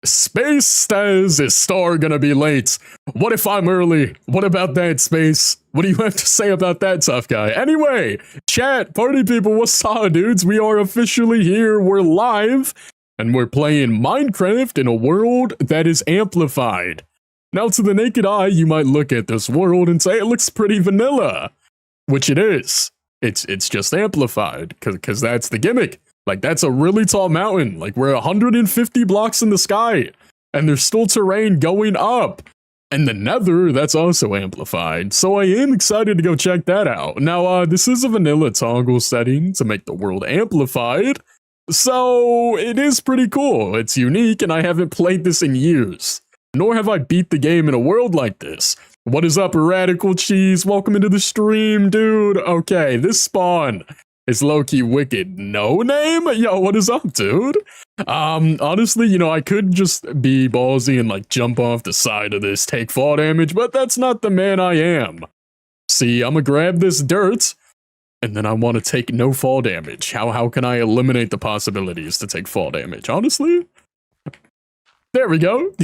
Space says, is Star gonna be late? What if I'm early? What about that, Space? What do you have to say about that, tough guy? Anyway, chat, party people, what's up, dudes? We are officially here, we're live, and we're playing Minecraft in a world that is amplified. Now, to the naked eye, you might look at this world and say it looks pretty vanilla, which it is. It's just amplified, because that's the gimmick. Like, that's a really tall mountain. Like, we're 150 blocks in the sky, and there's still terrain going up. And the nether, that's also amplified. So I am excited to go check that out. Now, this is a vanilla toggle setting to make the world amplified. So it is pretty cool. It's unique, and I haven't played this in years. Nor have I beat the game in a world like this. What is up, Radical Cheese? Welcome into the stream, dude. Okay, this spawn is low-key wicked. No name? Yo, what is up, dude? Honestly, you know, I could just be ballsy and, like, jump off the side of this, take fall damage, but that's not the man I am. See, I'm gonna grab this dirt, and then I want to take no fall damage. How can I eliminate the possibilities to take fall damage? Honestly? There we go.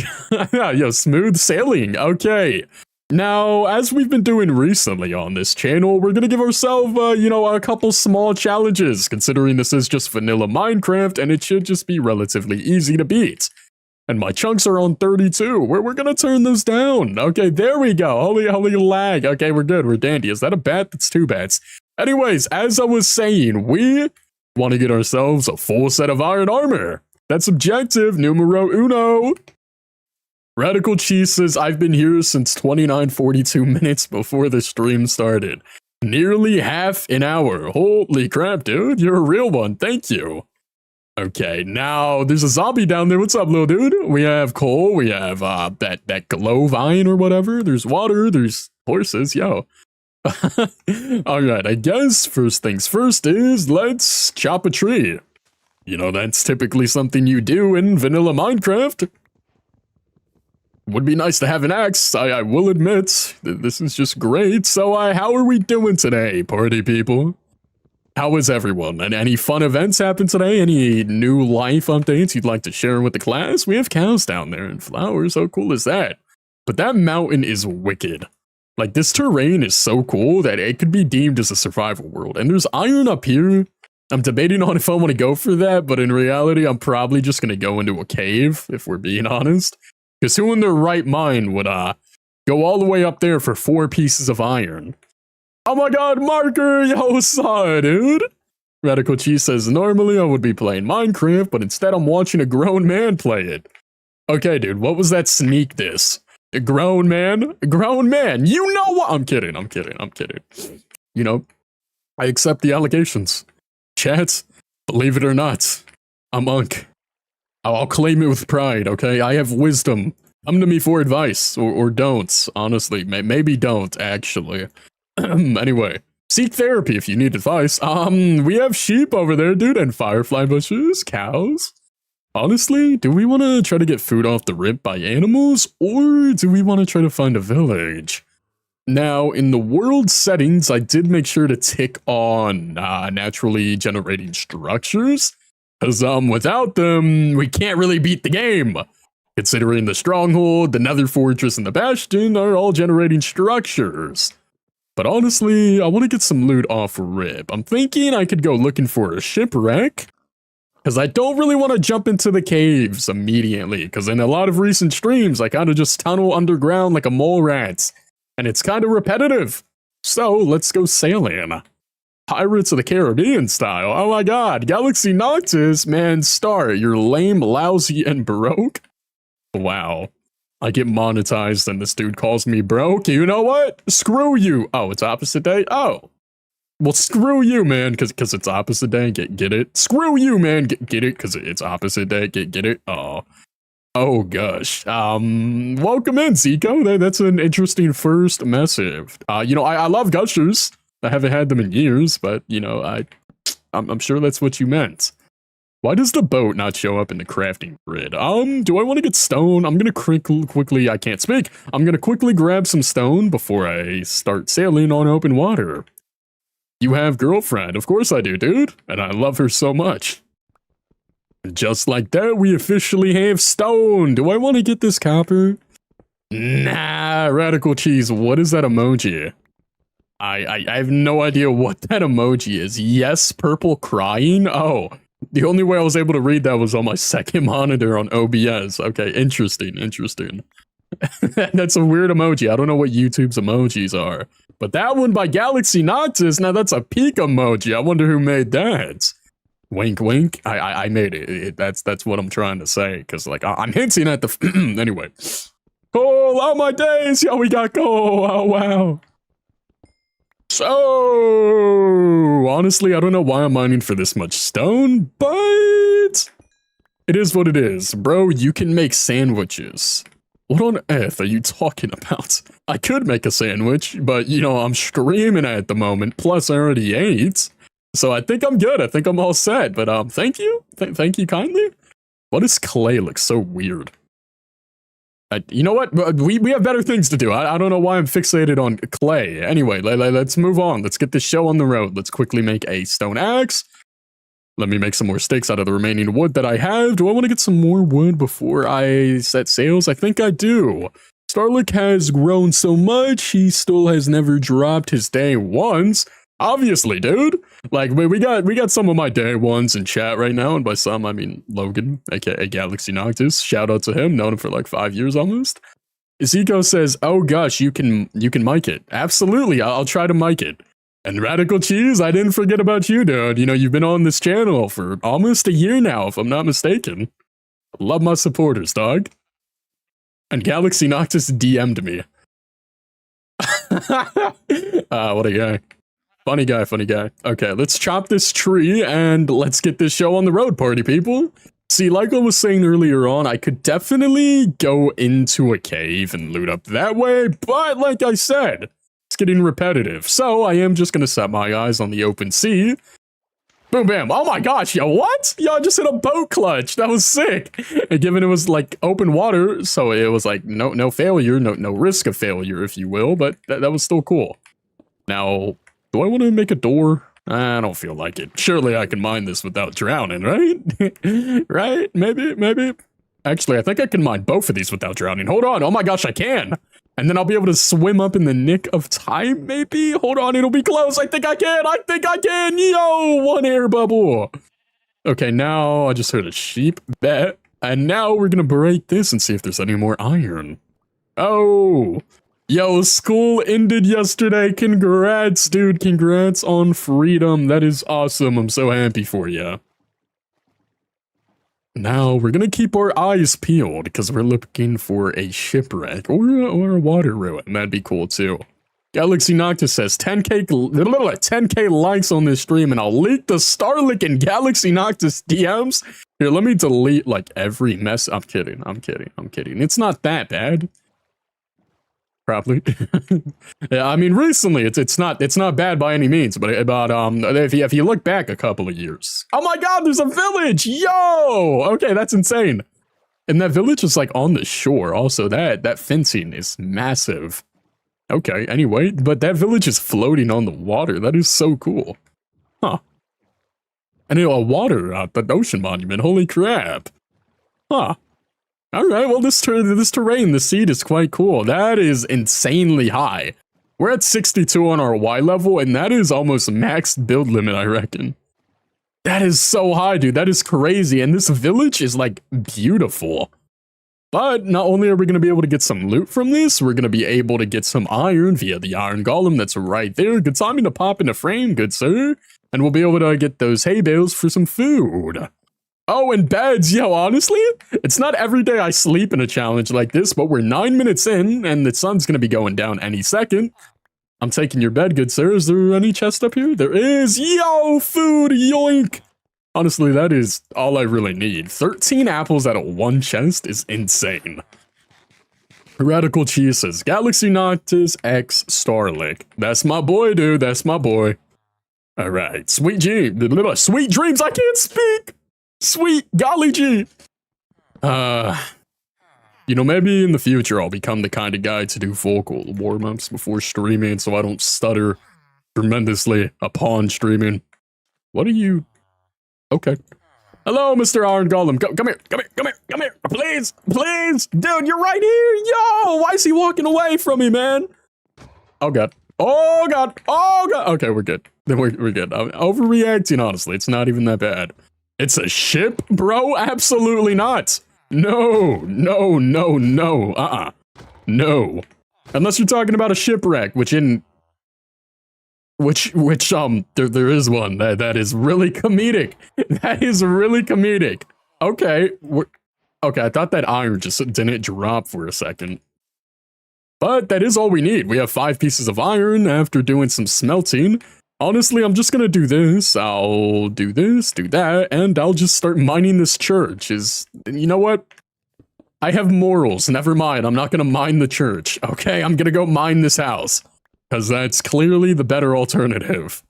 Yo, smooth sailing. Okay. Now, as we've been doing recently on this channel, we're gonna give ourselves, you know, a couple small challenges, considering this is just vanilla Minecraft, and it should just be relatively easy to beat. And my chunks are on 32, we're gonna turn those down. Okay, there we go. Holy lag. Okay, we're good, we're dandy. Is that a bat? That's two bats. Anyways, as I was saying, we want to get ourselves a full set of iron armor. That's objective numero uno. Radical Cheese says, I've been here since 29:42 minutes before the stream started. Nearly half an hour. Holy crap, dude. You're a real one. Thank you. Okay, now there's a zombie down there. What's up, little dude? We have coal. We have that glow vine or whatever. There's water. There's horses. Yo. Alright, I guess first things first is let's chop a tree. You know, that's typically something you do in vanilla Minecraft. Would be nice to have an axe, I will admit. This is just great. So, how are we doing today, party people? How is everyone? And any fun events happen today? Any new life updates you'd like to share with the class? We have cows down there and flowers. How cool is that? But that mountain is wicked. Like, this terrain is so cool that it could be deemed as a survival world. And there's iron up here. I'm debating on if I want to go for that, but in reality, I'm probably just going to go into a cave, if we're being honest. Because who in their right mind would, go all the way up there for 4 pieces of iron? Oh my god, Marker! Yo, saw dude! Radical Cheese says, normally I would be playing Minecraft, but instead I'm watching a grown man play it. Okay, dude, what was that sneak diss? A grown man? A grown man! You know what? I'm kidding. You know, I accept the allegations. Chat, believe it or not, I'm Unk. I'll claim it with pride, okay? I have wisdom. Come to me for advice, or don't, honestly. Maybe don't, actually. Anyway, seek therapy if you need advice. We have sheep over there, dude, and firefly bushes, cows. Honestly, do we want to try to get food off the rip by animals, or do we want to try to find a village? Now, in the world settings, I did make sure to tick on naturally generating structures. Because, without them, we can't really beat the game. Considering the Stronghold, the Nether Fortress, and the Bastion are all generating structures. But honestly, I want to get some loot off rip. I'm thinking I could go looking for a shipwreck. Because I don't really want to jump into the caves immediately. Because in a lot of recent streams, I kind of just tunnel underground like a mole rat. And it's kind of repetitive. So, let's go sailing. Pirates of the Caribbean style. Oh my god. Galaxy Noctis, man, Star, you're lame, lousy, and broke? Wow. I get monetized and this dude calls me broke. You know what? Screw you. Oh, it's opposite day? Oh. Well, screw you, man, because it's opposite day. Get it? Screw you, man. Get it? Because it's opposite day. Get it? Oh. Oh, gosh. Welcome in, Zico. That's an interesting first message. You know, I love gushers. I haven't had them in years, but, you know, I'm sure that's what you meant. Why does the boat not show up in the crafting grid? Do I want to get stone? I'm gonna quickly, I can't speak. I'm gonna quickly grab some stone before I start sailing on open water. You have girlfriend? Of course I do, dude. And I love her so much. Just like that, we officially have stone. Do I want to get this copper? Nah, Radical Cheese, what is that emoji? I have no idea what that emoji is. Yes, purple crying? Oh, the only way I was able to read that was on my second monitor on OBS. Okay, interesting. That's a weird emoji. I don't know what YouTube's emojis are. But that one by Galaxy Noctis, now that's a peak emoji. I wonder who made that. Wink, wink. I made it. That's what I'm trying to say. Because, like, I'm hinting at the... anyway. Coal, oh my days! Yo, we got coal! Oh, wow. So, honestly, I don't know why I'm mining for this much stone, but... it is what it is. Bro, you can make sandwiches. What on earth are you talking about? I could make a sandwich, but, you know, I'm streaming at the moment, plus I already ate. So I think I'm good. I think I'm all set, but, thank you. Thank you kindly. Why does clay look so weird? You know what? We have better things to do. I don't know why I'm fixated on clay. Anyway, let's move on. Let's get this show on the road. Let's quickly make a stone axe. Let me make some more sticks out of the remaining wood that I have. Do I want to get some more wood before I set sails? I think I do. StarLic has grown so much, he still has never dropped his day once. Obviously, dude. Like, we got some of my day ones in chat right now, and by some, I mean Logan, aka Galaxy Noctis. Shout out to him, known him for like 5 years almost. Zico says, oh gosh, you can mic it. Absolutely, I'll try to mic it. And Radical Cheese, I didn't forget about you, dude. You know, you've been on this channel for almost a year now, if I'm not mistaken. Love my supporters, dog. And Galaxy Noctis DM'd me. What a guy. Funny guy. Okay, let's chop this tree and let's get this show on the road, party people. See, like I was saying earlier on, I could definitely go into a cave and loot up that way, but like I said, it's getting repetitive. So I am just gonna set my eyes on the open sea. Boom, bam. Oh my gosh, yo, what? Yo, I just hit a boat clutch. That was sick. And given it was like open water, so it was like no failure, no risk of failure, if you will, but that was still cool. Now, do I want to make a door? I don't feel like it. Surely I can mine this without drowning, right? Right? Maybe. Actually, I think I can mine both of these without drowning. Hold on. Oh my gosh, I can. And then I'll be able to swim up in the nick of time, maybe? Hold on, it'll be close. I think I can. Yo, one air bubble. Okay, now I just heard a sheep. Bet. And now we're going to break this and see if there's any more iron. Oh. Yo, school ended yesterday. Congrats, dude. Congrats on freedom. That is awesome. I'm so happy for you. Now, we're gonna keep our eyes peeled because we're looking for a shipwreck or a water ruin. That'd be cool too. Galaxy Noctis says 10k likes on this stream and I'll leak the StarLic and Galaxy Noctis DMs. Here, let me delete like every mess. I'm kidding. It's not that bad. Probably. Yeah, I mean, recently it's not bad by any means, but if you look back a couple of years. Oh my god, there's a village! Yo! Okay, that's insane. And that village is like on the shore. Also, that fencing is massive. Okay, anyway, but that village is floating on the water. That is so cool. Huh. And a water the ocean monument. Holy crap. Huh. Alright, well, this terrain, the seed is quite cool. That is insanely high. We're at 62 on our Y level, and that is almost max build limit, I reckon. That is so high, dude. That is crazy. And this village is, like, beautiful. But not only are we going to be able to get some loot from this, we're going to be able to get some iron via the iron golem that's right there. Good timing to pop in a frame, good sir. And we'll be able to get those hay bales for some food. Oh, and beds. Yo, honestly, it's not every day I sleep in a challenge like this, but we're 9 minutes in, and the sun's going to be going down any second. I'm taking your bed, good sir. Is there any chest up here? There is. Yo, food, yoink. Honestly, that is all I really need. 13 apples out of one chest is insane. Radical Cheese says, Galaxy Noctis X StarLic. That's my boy, dude. That's my boy. All right. Sweet dreams. I can't speak. Sweet golly gee. You know, maybe in the future I'll become the kind of guy to do vocal warm-ups before streaming so I don't stutter tremendously upon streaming. What are you... Okay. Hello, Mr. Iron Golem. Come here. Please. Dude, you're right here. Yo, why is he walking away from me, man? Oh, God. Okay, we're good. We're good. I'm overreacting, honestly. It's not even that bad. It's a ship, bro? Absolutely not. No. No. Unless you're talking about a shipwreck, there is one that is really comedic. That is really comedic. Okay, okay, I thought that iron just didn't drop for a second. But that is all we need. We have 5 pieces of iron after doing some smelting. Honestly, I'm just gonna do this. I'll do this, do that, and I'll just start mining this church. You know what? I have morals. Never mind. I'm not gonna mine the church. Okay, I'm gonna go mine this house. Because that's clearly the better alternative.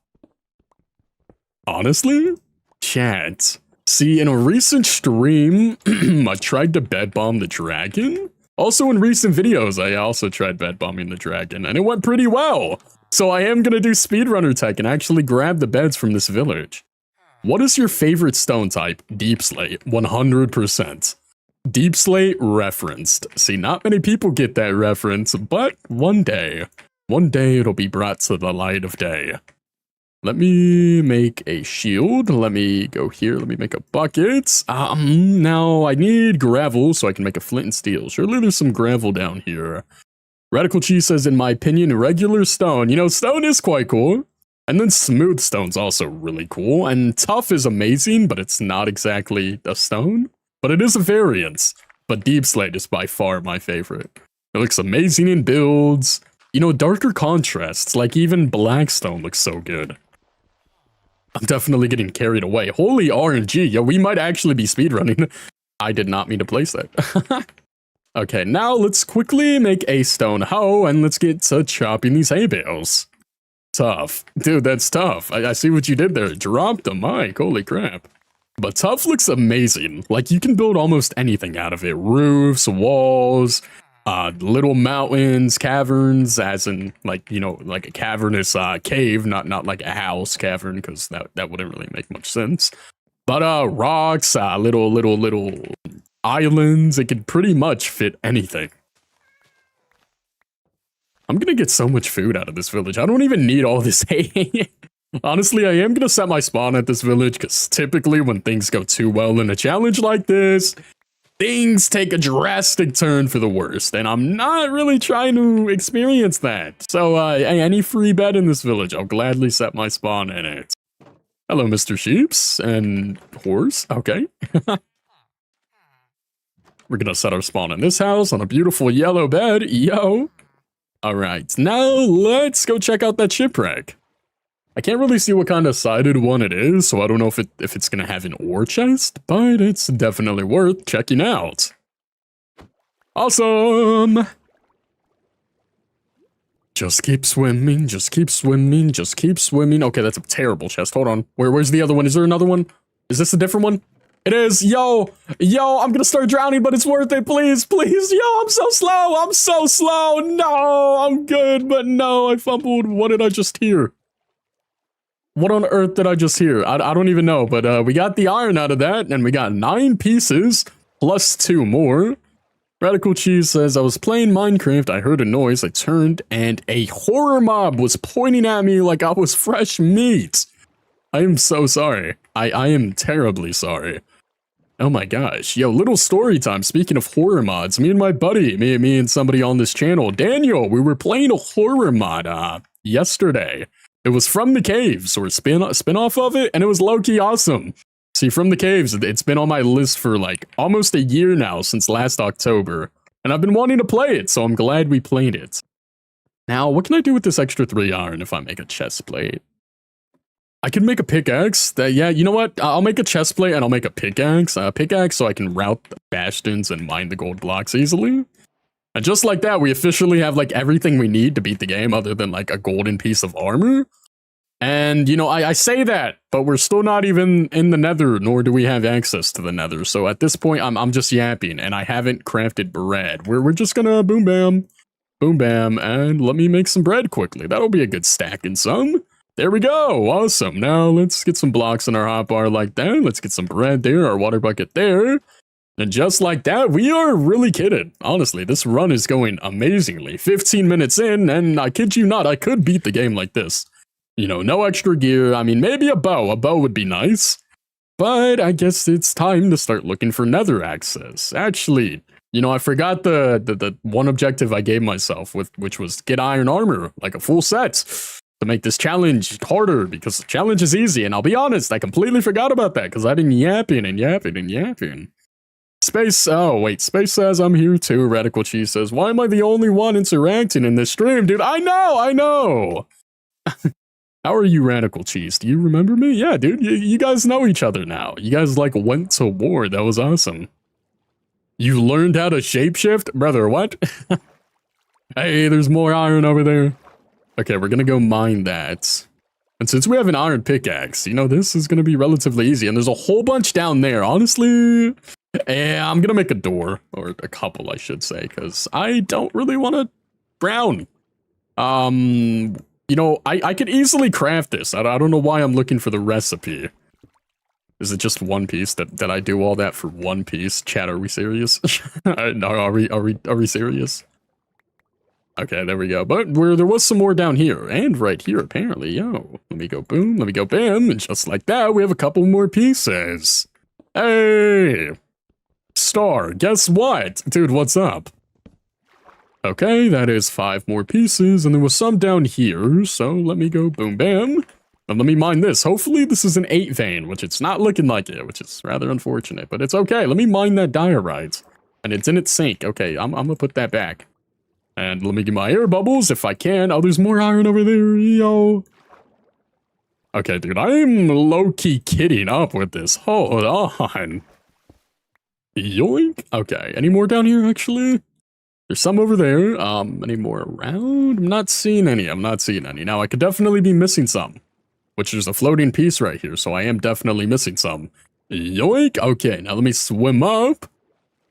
Honestly? Chat. See, in a recent stream, I tried to bed bomb the dragon. Also, in recent videos, I also tried bed bombing the dragon, and it went pretty well. So I am gonna do speedrunner tech and actually grab the beds from this village. What is your favorite stone type? Deep slate, 100%. Deep slate referenced. See, not many people get that reference, but one day it'll be brought to the light of day. Let me make a shield. Let me go here. Let me make a bucket. Now I need gravel so I can make a flint and steel. Surely there's some gravel down here. Radical Cheese says, in my opinion, regular stone. You know, stone is quite cool. And then smooth stone's also really cool. And tough is amazing, but it's not exactly a stone. But it is a variance. But deep slate is by far my favorite. It looks amazing in builds. You know, darker contrasts, like even blackstone looks so good. I'm definitely getting carried away. Holy RNG, yo, we might actually be speedrunning. I did not mean to place that. Okay, now let's quickly make a stone hoe, and let's get to chopping these hay bales. Tough. Dude, that's tough. I see what you did there. Dropped the mic, holy crap. But tough looks amazing. Like, you can build almost anything out of it. Roofs, walls, little mountains, caverns, as in, like, you know, like a cavernous cave, not like a house cavern, because that wouldn't really make much sense. But rocks, little islands, it could pretty much fit anything. I'm gonna get so much food out of this village. I don't even need all this hay. Honestly, I am gonna set my spawn at this village, because typically when things go too well in a challenge like this, things take a drastic turn for the worst, and I'm not really trying to experience that. So, any free bed in this village, I'll gladly set my spawn in it. Hello, Mr. Sheeps and horse. Okay. We're gonna set our spawn in this house on a beautiful yellow bed. Yo. Alright, now let's go check out that shipwreck. I can't really see what kind of sided one it is, so I don't know if it's gonna have an ore chest, but it's definitely worth checking out. Awesome! Just keep swimming, just keep swimming, just keep swimming. Okay, that's a terrible chest. Hold on. Where's the other one? Is there another one? Is this a different one? It is. Yo, I'm gonna start drowning, but it's worth it. Please. Yo, I'm so slow. No, I'm good, but no, I fumbled. What did I just hear? What on earth did I just hear? I don't even know, but we got the iron out of that, and we got 9 pieces, plus 2 more. Radical Cheese says, I was playing Minecraft, I heard a noise, I turned, and a horror mob was pointing at me like I was fresh meat. I am so sorry. I am terribly sorry. Oh my gosh. Yo, little story time. Speaking of horror mods, me and my buddy, me and somebody on this channel, Daniel, we were playing a horror mod yesterday. It was From the Caves, or spin-off of it, and it was low-key awesome. See, From the Caves, it's been on my list for like almost a year now, since last October, and I've been wanting to play it, so I'm glad we played it. Now, what can I do with this extra 3 iron if I make a chest plate? I can make a pickaxe. Yeah, you know what? I'll make a chest plate and I'll make a pickaxe. Pickaxe so I can route the bastions and mine the gold blocks easily. And just like that, we officially have like everything we need to beat the game other than like a golden piece of armor. And, you know, I say that, but we're still not even in the nether, nor do we have access to the nether. So at this point, I'm just yapping, and I haven't crafted bread. We're just gonna boom bam, and let me make some bread quickly. That'll be a good stack and some. There we go. Awesome. Now let's get some blocks in our hotbar like that. Let's get some bread there, our water bucket there. And just like that, we are really kitted. Honestly, this run is going amazingly. 15 minutes in, and I kid you not, I could beat the game like this. You know, no extra gear. I mean, maybe a bow. A bow would be nice. But I guess it's time to start looking for nether access. Actually, you know, I forgot the one objective I gave myself, which was get iron armor, like a full set, to make this challenge harder, because the challenge is easy. And I'll be honest, I completely forgot about that, because I've been yapping and yapping and yapping. Space, oh wait, Space says I'm here too. Radical Cheese says, why am I the only one interacting in this stream? Dude, I know! How are you, Radical Cheese? Do you remember me? Yeah, dude, you guys know each other now. You guys, like, went to war. That was awesome. You learned how to shapeshift? Brother, what? Hey, there's more iron over there. Okay, we're gonna go mine that. And since we have an iron pickaxe, you know, this is gonna be relatively easy. And there's a whole bunch down there. Honestly, I'm gonna make a door. Or a couple, I should say, because I don't really want to brown. You know, I could easily craft this. I don't know why I'm looking for the recipe. Is it just one piece that I do all that for one piece? Chat, are we serious? No, are we serious? Okay, there we go. But there was some more down here and right here, apparently. Yo, let me go boom, let me go bam, and just like that, we have a couple more pieces. Hey, Star, guess what? Dude, what's up? Okay, that is 5 more pieces, and there was some down here, so let me go boom bam. And let me mine this. Hopefully this is an 8 vein, which it's not looking like it, which is rather unfortunate, but it's okay. Let me mine that diorite. And it's in its sink. Okay, I'm gonna put that back. And let me get my air bubbles if I can. Oh, there's more iron over there, yo. Okay, dude, I am low-key kidding up with this. Hold on. Yoink. Okay, any more down here, actually? There's some over there. Any more around? I'm not seeing any. Now, I could definitely be missing some. Which there's a floating piece right here, so I am definitely missing some. Yoink. Okay, now let me swim up.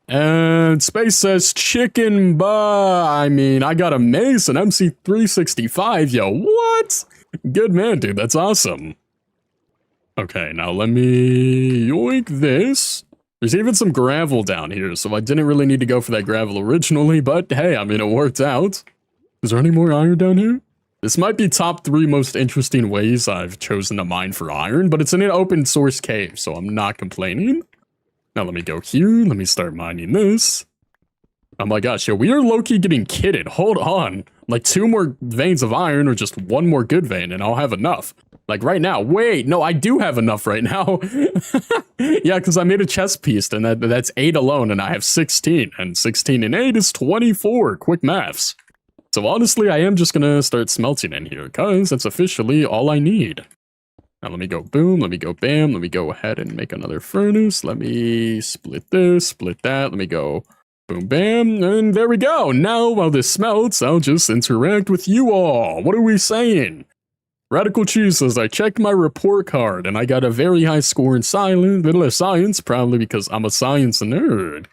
And Space says chicken I mean, I got a mace, an MC365. Yo, what? Good man, dude. That's awesome. Okay, now let me yoink this. There's even some gravel down here, so I didn't really need to go for that gravel originally, but hey, I mean, it worked out. Is there any more iron down here? This might be top 3 most interesting ways I've chosen to mine for iron, but it's in an open source cave, so I'm not complaining. Now let me go here, let me start mining this. Oh my gosh, yo, we are low-key getting kitted. Hold on. Like 2 more veins of iron or just 1 more good vein and I'll have enough. Like right now. Wait, no, I do have enough right now. Yeah, because I made a chest piece and that's 8 alone and I have 16. And 16 and 8 is 24. Quick maths. So honestly, I am just gonna start smelting in here because that's officially all I need. Now let me go boom, let me go bam, let me go ahead and make another furnace. Let me split this, split that, let me go boom bam, and there we go. Now while this smelts, I'll just interact with you all. What are we saying? Radical Cheese says, I checked my report card and I got a very high score in science, probably because I'm a science nerd.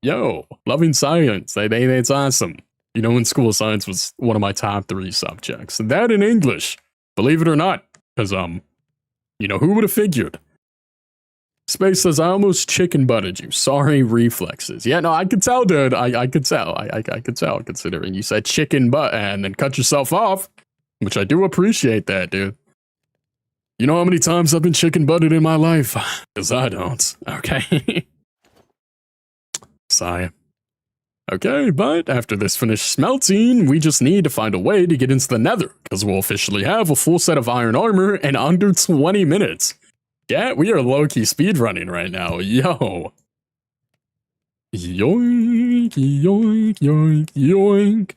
Yo, loving science, that's awesome. You know, in school, science was one of my top 3 subjects. That in English, believe it or not, because, you know, who would have figured? Space says, I almost chicken butted you. Sorry, reflexes. Yeah, no, I could tell, dude. I could tell. I could tell, considering you said chicken butt and then cut yourself off, which I do appreciate that, dude. You know how many times I've been chicken butted in my life? Because I don't. Okay. Sigh. Okay, but after this finished smelting, we just need to find a way to get into the nether, because we'll officially have a full set of iron armor in under 20 minutes. Yeah, we are low-key speedrunning right now, yo. Yoink, yoink, yoink, yoink.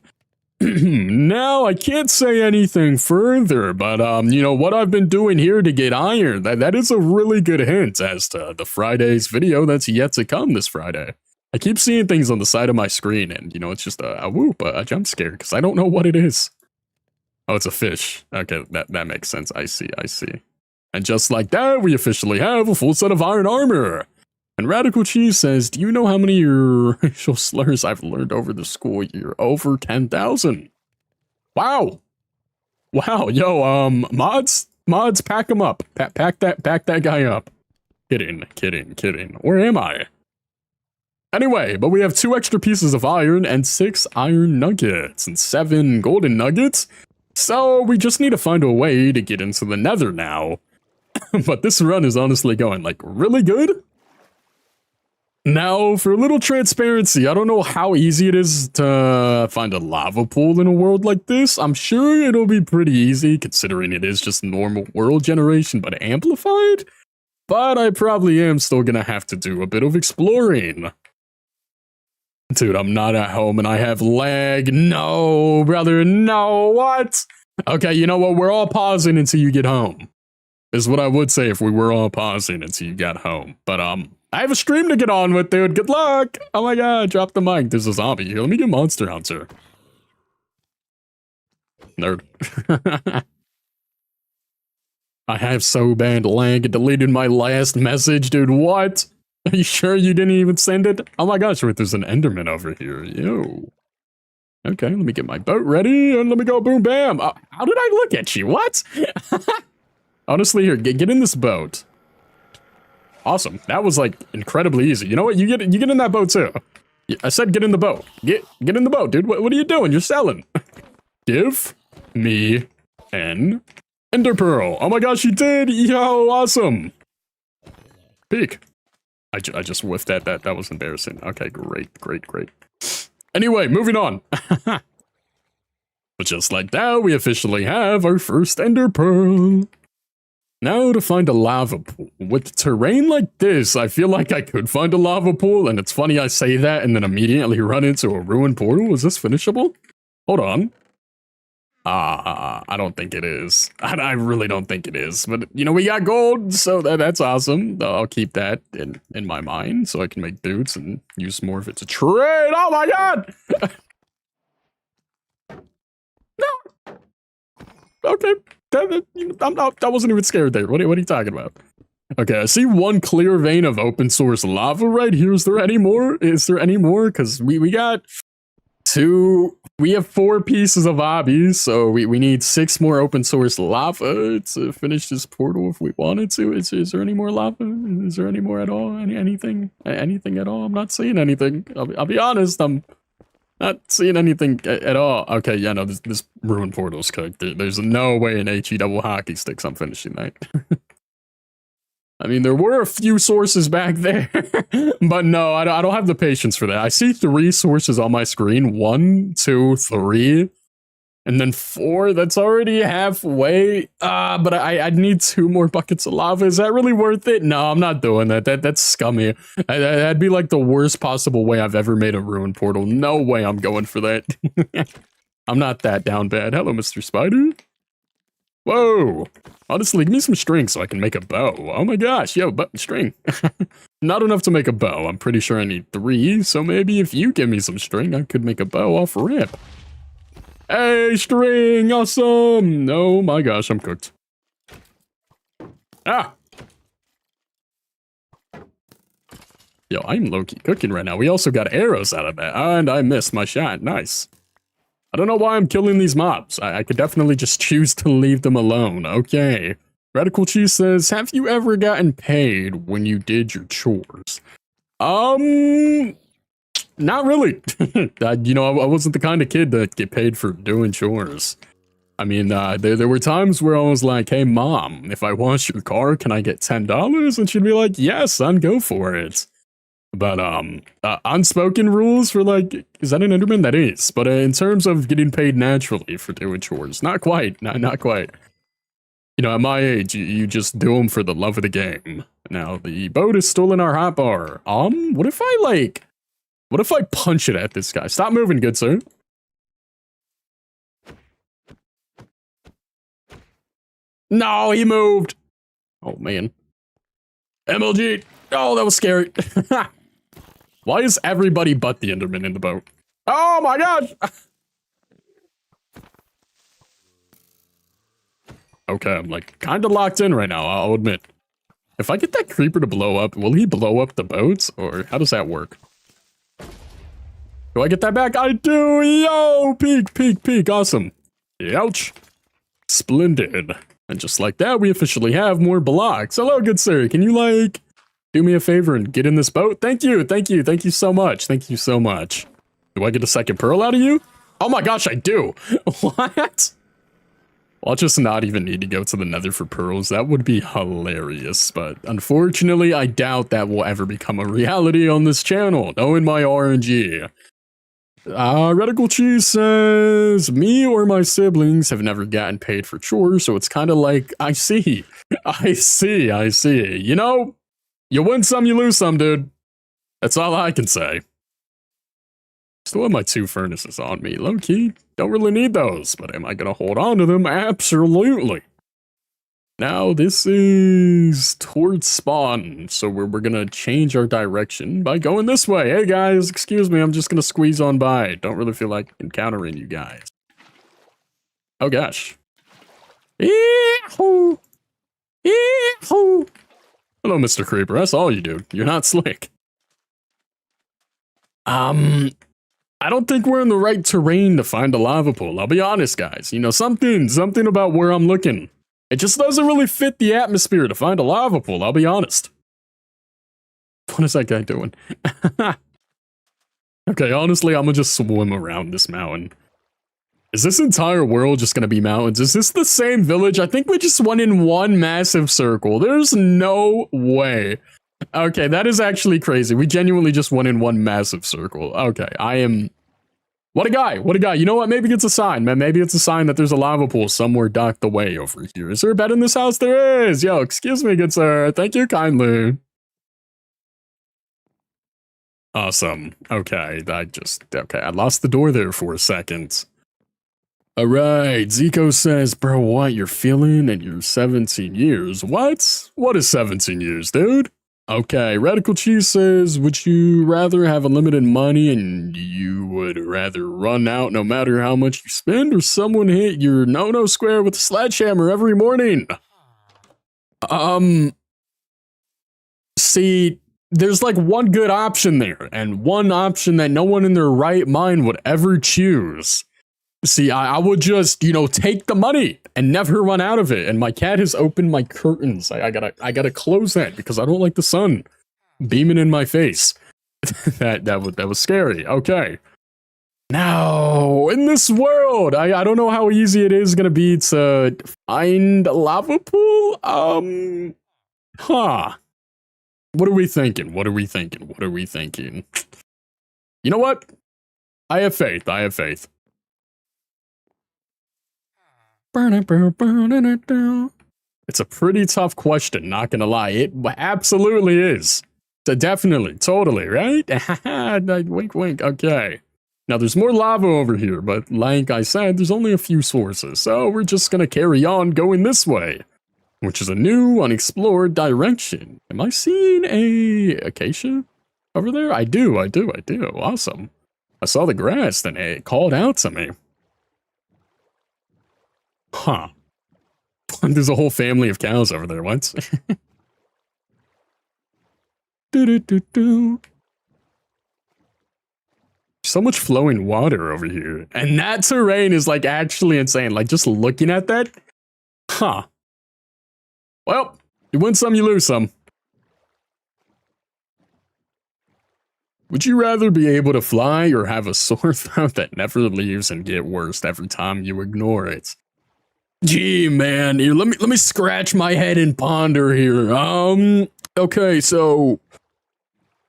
Now, I can't say anything further, but, you know, what I've been doing here to get iron, that is a really good hint as to the Friday's video that's yet to come this Friday. I keep seeing things on the side of my screen, and, you know, it's just a whoop, a jump scare, because I don't know what it is. Oh, it's a fish. Okay, that makes sense. I see. And just like that, we officially have a full set of iron armor. And Radical Cheese says, do you know how many racial slurs I've learned over the school year? Over 10,000. Wow. Wow, yo, mods, pack him up. Pack that guy up. Kidding. Where am I? Anyway, but we have 2 extra pieces of iron and 6 iron nuggets and 7 golden nuggets. So we just need to find a way to get into the nether now. But this run is honestly going, like, really good. Now, for a little transparency, I don't know how easy it is to find a lava pool in a world like this. I'm sure it'll be pretty easy, considering it is just normal world generation, but amplified. But I probably am still gonna have to do a bit of exploring. Dude, I'm not at home and I have lag. No, brother, no, what? Okay, you know what? We're all pausing until you get home. Is what I would say if we were all pausing until you got home. But, I have a stream to get on with, dude. Good luck. Oh my god, drop the mic. There's a zombie here. Let me get Monster Hunter. Nerd. I have so bad lag. It deleted my last message, dude. What? Are you sure you didn't even send it? Oh my gosh, wait, there's an Enderman over here. Yo. Okay, let me get my boat ready and let me go boom bam. How did I look at you? What? Honestly, here, get in this boat. Awesome. That was like incredibly easy. You know what? You get in that boat too. I said get in the boat. Get in the boat, dude. What are you doing? You're selling. Give me an Ender Pearl. Oh my gosh, you did. Yo, awesome. Peek. I just whiffed that. That was embarrassing. Okay, great. Anyway, moving on. But just like that, we officially have our first Ender Pearl. Now to find a lava pool. With terrain like this, I feel like I could find a lava pool, and it's funny I say that and then immediately run into a ruined portal. Is this finishable? Hold on. I don't think it is. I really don't think it is. But, you know, we got gold, so that's awesome. I'll keep that in my mind so I can make boots and use more of it to trade. Oh my god! No! Okay. I wasn't even scared there. What are you talking about? Okay, I see one clear vein of open source lava right here. Is there any more? Because we got 2... We have 4 pieces of obbies, so we need 6 more open source lava to finish this portal if we wanted to. Is there any more lava? Is there any more at all? Anything at all? I'm not seeing anything. I'll be honest, I'm not seeing anything at all. Okay, yeah, no, this ruined portal's cooked. There's no way in HE double hockey sticks I'm finishing that. I mean, there were a few sources back there, but no, I don't have the patience for that. I see 3 sources on my screen. 1, 2, 3, and then 4. That's already halfway. But I'd need 2 more buckets of lava. Is that really worth it? No, I'm not doing that. That's scummy. That'd be like the worst possible way I've ever made a ruined portal. No way I'm going for that. I'm not that down bad. Hello, Mr. Spider. Whoa! Honestly, give me some string so I can make a bow. Oh my gosh, yo, string. Not enough to make a bow. I'm pretty sure I need 3, so maybe if you give me some string, I could make a bow off rip. Hey, string! Awesome! Oh my gosh, I'm cooked. Ah! Yo, I'm low-key cooking right now. We also got arrows out of that, and I missed my shot. Nice. I don't know why I'm killing these mobs. I could definitely just choose to leave them alone. Okay. Radical Cheese says, have you ever gotten paid when you did your chores? Not really. You know, I wasn't the kind of kid that get paid for doing chores. I mean, there were times where I was like, hey, mom, if I wash your car, can I get $10? And she'd be like, yes, son, go for it. But, unspoken rules for, like, is that an Enderman? That is. But in terms of getting paid naturally for doing chores, not quite. Not quite. You know, at my age, you just do them for the love of the game. Now, the boat is still in our hotbar. What if I punch it at this guy? Stop moving, good sir. No, he moved. Oh, man. MLG. Oh, that was scary. Why is everybody but the Enderman in the boat? Oh my gosh! Okay, I'm like kind of locked in right now, I'll admit. If I get that creeper to blow up, will he blow up the boats? Or how does that work? Do I get that back? I do! Yo! Peek! Awesome. Ouch. Splendid. And just like that, we officially have more blocks. Hello, good sir. Can you, like, do me a favor and get in this boat? Thank you, thank you, thank you so much. Thank you so much. Do I get a second pearl out of you? Oh my gosh, I do. What? I'll just not even need to go to the nether for pearls. That would be hilarious. But unfortunately, I doubt that will ever become a reality on this channel, knowing my RNG. Radical Cheese says, me or my siblings have never gotten paid for chores, so it's kind of like, I see. You know, you win some, you lose some, dude. That's all I can say. Still have my 2 furnaces on me. Low-key, don't really need those, but am I going to hold on to them? Absolutely. Now, this is towards spawn, so we're going to change our direction by going this way. Hey, guys, excuse me, I'm just going to squeeze on by. Don't really feel like encountering you guys. Oh, gosh. Yee-hoo! Yee-hoo! Hello, Mr. Creeper. That's all you do. You're not slick. I don't think we're in the right terrain to find a lava pool. I'll be honest, guys. You know, something about where I'm looking. It just doesn't really fit the atmosphere to find a lava pool, I'll be honest. What is that guy doing? Okay, honestly, I'm gonna just swim around this mountain. Is this entire world just gonna be mountains? Is this the same village? I think we just went in one massive circle. There's no way. Okay, that is actually crazy. We genuinely just went in one massive circle. Okay, I am... What a guy, what a guy. You know what? Maybe it's a sign, man. Maybe it's a sign that there's a lava pool somewhere docked away over here. Is there a bed in this house? There is. Yo, excuse me, good sir. Thank you kindly. Awesome. Okay, I lost the door there for a second. All right, Zico says, bro, what, you're feeling and you're 17 years. What? What is 17 years, dude? Okay, Radical Cheese says, would you rather have unlimited money and you would rather run out no matter how much you spend, or someone hit your no-no square with a sledgehammer every morning? See, there's like one good option there, and one option that no one in their right mind would ever choose. See, I would just, you know, take the money and never run out of it. And my cat has opened my curtains. I gotta close that because I don't like the sun beaming in my face. that was scary. Okay. Now, in this world, I don't know how easy it is gonna be to find a lava pool. What are we thinking? What are we thinking? What are we thinking? You know what? I have faith. I have faith. It's a pretty tough question, not gonna lie. It absolutely is. Definitely, totally, right? Wink, wink, okay. Now, there's more lava over here, but like I said, there's only a few sources, so we're just gonna carry on going this way, which is a new, unexplored direction. Am I seeing a acacia over there? I do. Awesome. I saw the grass, then it called out to me. Huh. There's a whole family of cows over there, what? So much flowing water over here. And that terrain is like actually insane. Like just looking at that. Huh. Well, you win some, you lose some. Would you rather be able to fly or have a sore throat that never leaves and get worse every time you ignore it? Gee, man, here, let me scratch my head and ponder here. Okay, so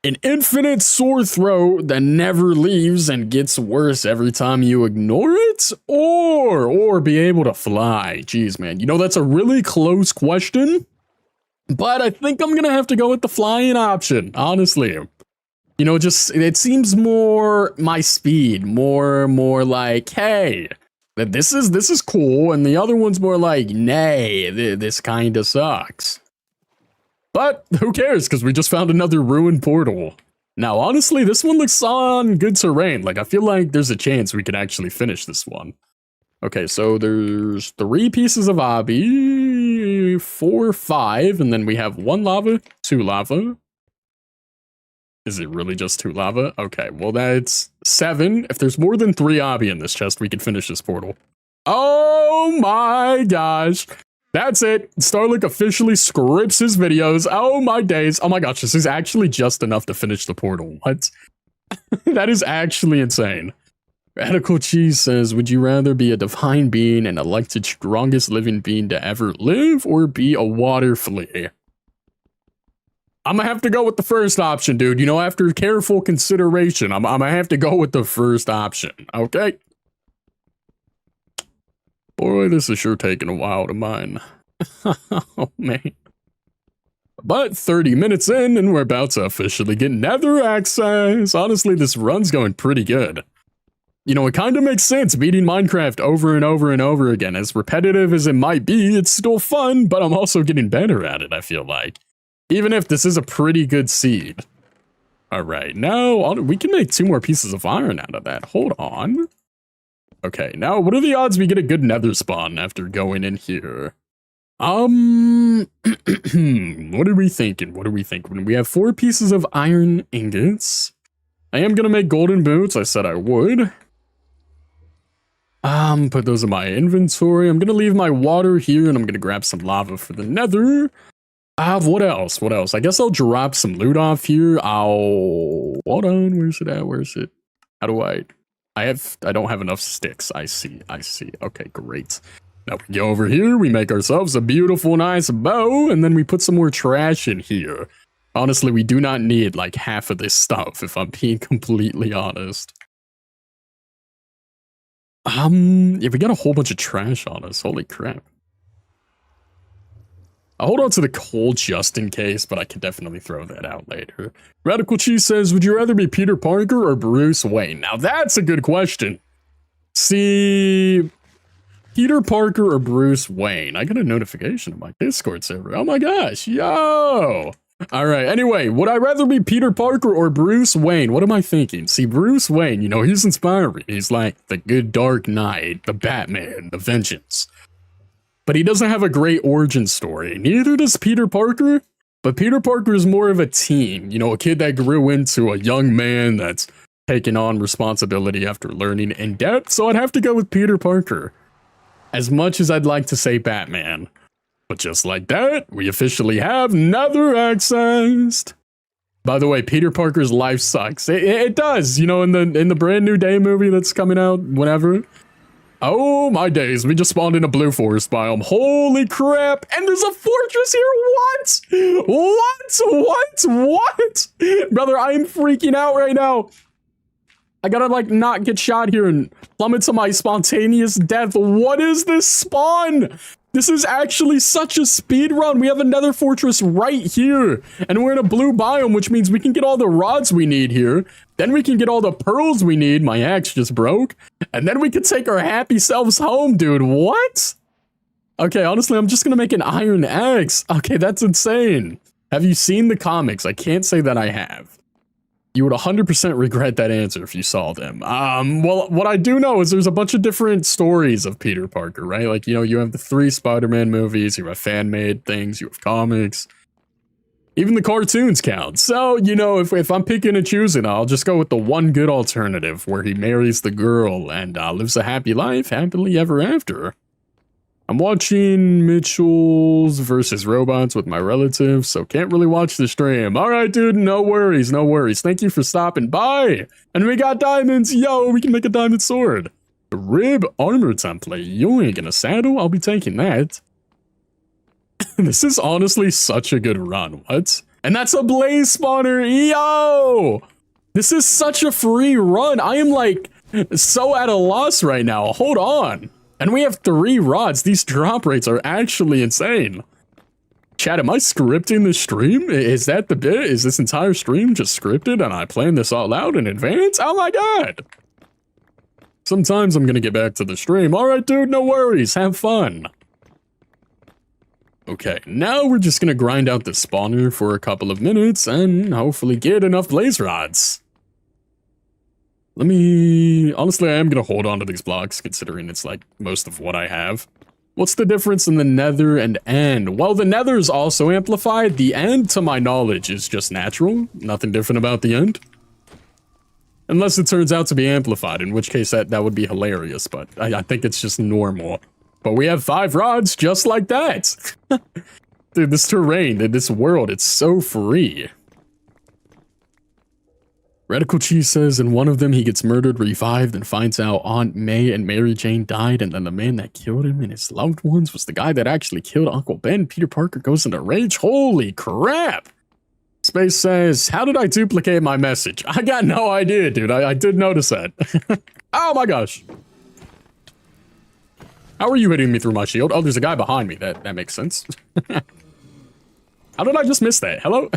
an infinite sore throat that never leaves and gets worse every time you ignore it, or be able to fly. Jeez, man, you know, that's a really close question, but I think I'm gonna have to go with the flying option, honestly. You know, just it seems more my speed, more like, hey, this is cool, and the other one's more like, nay, this kind of sucks. But who cares, because we just found another ruined portal. Now, honestly, this one looks on good terrain. Like, I feel like there's a chance we could actually finish this one. Okay, so there's 3 pieces of obby, 4, 5, and then we have 1 lava, 2 lava. Is it really just 2 lava? Okay, well that's 7. If there's more than 3 obby in this chest, we can finish this portal. Oh my gosh. That's it. StarLic officially scripts his videos. Oh my days. Oh my gosh, this is actually just enough to finish the portal. What? That is actually insane. Radical Cheese says, would you rather be a divine being and elected strongest living being to ever live, or be a water flea? I'm gonna have to go with the first option, dude. You know, after careful consideration, I'm gonna have to go with the first option, okay? Boy, this is sure taking a while to mine. Oh, man. But 30 minutes in, and we're about to officially get nether access. Honestly, this run's going pretty good. You know, it kind of makes sense beating Minecraft over and over and over again. As repetitive as it might be, it's still fun, but I'm also getting better at it, I feel like. Even if this is a pretty good seed. Alright, now we can make 2 more pieces of iron out of that. Hold on. Okay, now what are the odds we get a good nether spawn after going in here? What are we thinking? What are we thinking? We have 4 pieces of iron ingots. I am gonna make golden boots. I said I would. Put those in my inventory. I'm gonna leave my water here, and I'm gonna grab some lava for the nether. What else? What else? I guess I'll drop some loot off here. Hold on. Where's it at? Where's it? How do I don't have enough sticks. I see. Okay, great. Now we go over here, we make ourselves a beautiful, nice bow, and then we put some more trash in here. Honestly, we do not need like half of this stuff, if I'm being completely honest. Yeah, we got a whole bunch of trash on us. Holy crap. I'll hold on to the coal just in case, but I can definitely throw that out later. Radical Cheese says, would you rather be Peter Parker or Bruce Wayne? Now that's a good question. See, Peter Parker or Bruce Wayne? I got a notification on my Discord server. Oh my gosh, yo! Alright, anyway, would I rather be Peter Parker or Bruce Wayne? What am I thinking? See, Bruce Wayne, you know, he's inspiring. He's like the good Dark Knight, the Batman, the Vengeance. But he doesn't have a great origin story. Neither does Peter Parker. But Peter Parker is more of a teen. You know, a kid that grew into a young man that's taken on responsibility after learning in depth. So I'd have to go with Peter Parker. As much as I'd like to say Batman. But just like that, we officially have nether accessed. By the way, Peter Parker's life sucks. It does. You know, in the brand new Day movie that's coming out whenever. Oh my days, we just spawned in a blue forest biome. Holy crap. And there's a fortress here. What? Brother, I am freaking out right now. I gotta like not get shot here and plummet to my spontaneous death. What is this spawn? This is actually such a speed run. We have another fortress right here. And we're in a blue biome, which means we can get all the rods we need here. Then we can get all the pearls we need. My axe just broke. And then we can take our happy selves home, dude. What? Okay, honestly, I'm just gonna make an iron axe. Okay, that's insane. Have you seen the comics? I can't say that I have. You would 100% regret that answer if you saw them. Well, what I do know is there's a bunch of different stories of Peter Parker, right? Like, you know, you have the 3 Spider-Man movies, you have fan-made things, you have comics. Even the cartoons count. So, you know, if I'm picking and choosing, I'll just go with the one good alternative where he marries the girl and lives a happy life, happily ever after. I'm watching Mitchell's versus Robots with my relatives, so can't really watch the stream. Alright, dude, no worries, no worries. Thank you for stopping by. And we got diamonds. Yo, we can make a diamond sword. The rib armor template. You ain't gonna saddle? I'll be taking that. This is honestly such a good run. What? And that's a blaze spawner. Yo! This is such a free run. I am like so at a loss right now. Hold on. And we have 3 rods. These drop rates are actually insane. Chat, am I scripting this stream? Is that the bit? Is this entire stream just scripted and I planned this all out in advance? Oh my god. Sometimes I'm gonna get back to the stream. Alright, dude, no worries. Have fun. Okay, now we're just gonna grind out the spawner for a couple of minutes and hopefully get enough blaze rods. Honestly, I am going to hold on to these blocks, considering it's like most of what I have. What's the difference in the nether and end? Well, the nether is also amplified. The end, to my knowledge, is just natural. Nothing different about the end. Unless it turns out to be amplified, in which case that would be hilarious, but I think it's just normal. But we have 5 rods just like that. Dude, this terrain, this world, it's so free. Radical Cheese says in one of them he gets murdered, revived, and finds out Aunt May and Mary Jane died, and then the man that killed him and his loved ones was the guy that actually killed Uncle Ben. Peter Parker goes into rage. Holy crap! Space says, how did I duplicate my message? I got no idea, dude. I did notice that. Oh my gosh. How are you hitting me through my shield? Oh, there's a guy behind me. That makes sense. How did I just miss that? Hello?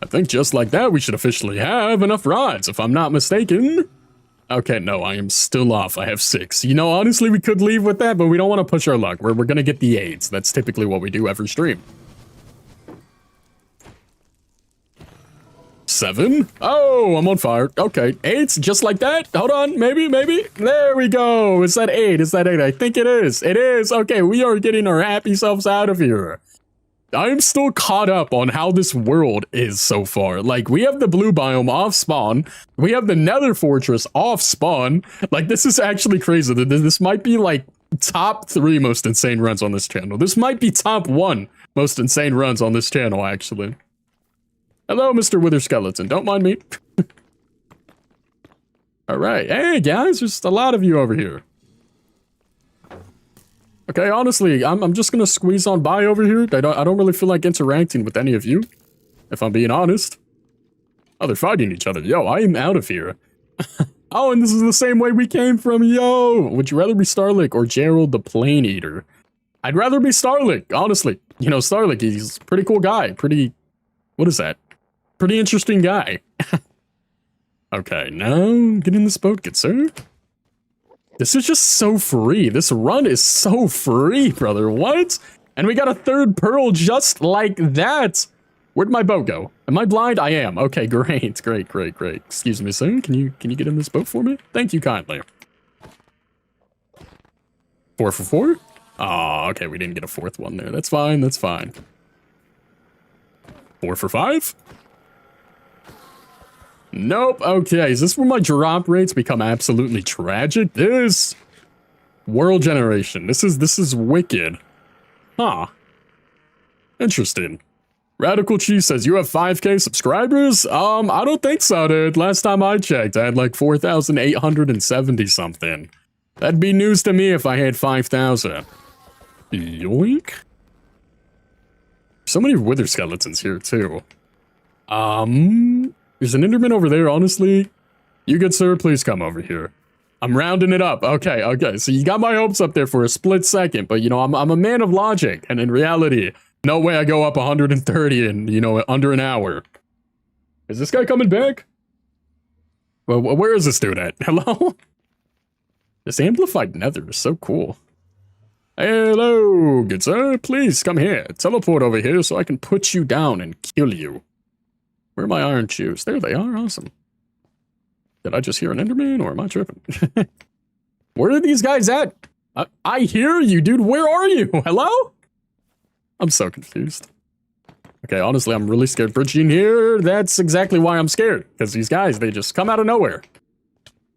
I think just like that, we should officially have enough rods, if I'm not mistaken. Okay, no, I am still off. I have 6. You know, honestly, we could leave with that, but we don't want to push our luck. We're going to get the 8s. That's typically what we do every stream. 7? Oh, I'm on fire. Okay, 8s, just like that. Hold on, maybe. There we go. Is that 8? Is that 8? I think it is. It is. Okay, we are getting our happy selves out of here. I'm still caught up on how this world is so far. Like, we have the blue biome off spawn. We have the nether fortress off spawn. Like, this is actually crazy. This might be like top 3 most insane runs on this channel. This might be top 1 most insane runs on this channel, actually. Hello, Mr. Wither Skeleton. Don't mind me. All right. Hey, guys, there's a lot of you over here. Okay, honestly, I'm just gonna squeeze on by over here. I don't really feel like interacting with any of you, if I'm being honest. Oh, they're fighting each other. Yo, I am out of here. Oh, and this is the same way we came from. Yo, would you rather be StarLic or Gerald the Plane Eater? I'd rather be StarLic, honestly. You know, StarLic, he's a pretty cool guy. What is that? Pretty interesting guy. Okay, now get in this boat, good sir. This is just so free. This run is so free, brother. What? And we got a 3rd pearl just like that. Where'd my boat go? Am I blind? I am. Okay, great. Great. Excuse me, sir. Can you get in this boat for me? Thank you kindly. 4 for 4? Oh, okay. We didn't get a 4th one there. That's fine. 4 for 5? Nope. Okay, is this where my drop rates become absolutely tragic? This world generation. This is wicked. Huh. Interesting. Radical Cheese says, you have 5k subscribers? I don't think so, dude. Last time I checked, I had like 4,870 something. That'd be news to me if I had 5,000. Yoink. So many wither skeletons here, too. There's an Enderman over there, honestly. You good sir, please come over here. I'm rounding it up. Okay. So you got my hopes up there for a split second, but you know, I'm a man of logic, and in reality, no way I go up 130 in, you know, under an hour. Is this guy coming back? Well, where is this dude at? Hello? This amplified nether is so cool. Hello, good sir. Please come here. Teleport over here so I can put you down and kill you. Where are my iron shoes? There they are. Awesome. Did I just hear an Enderman, or am I tripping? Where are these guys at? I hear you, dude. Where are you? Hello? I'm so confused. Okay, honestly, I'm really scared. Bridging here, that's exactly why I'm scared. Because these guys, they just come out of nowhere.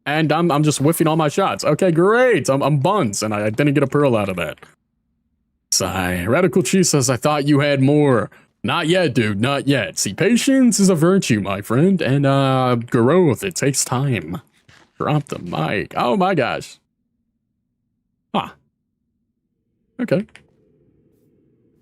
And I'm just whiffing all my shots. Okay, great. I'm buns, and I didn't get a pearl out of that. Sigh. Radical Cheese says, I thought you had more. Not yet, dude, not yet. See, patience is a virtue, my friend, and growth, it takes time. Drop the mic. Oh my gosh. Huh. Okay.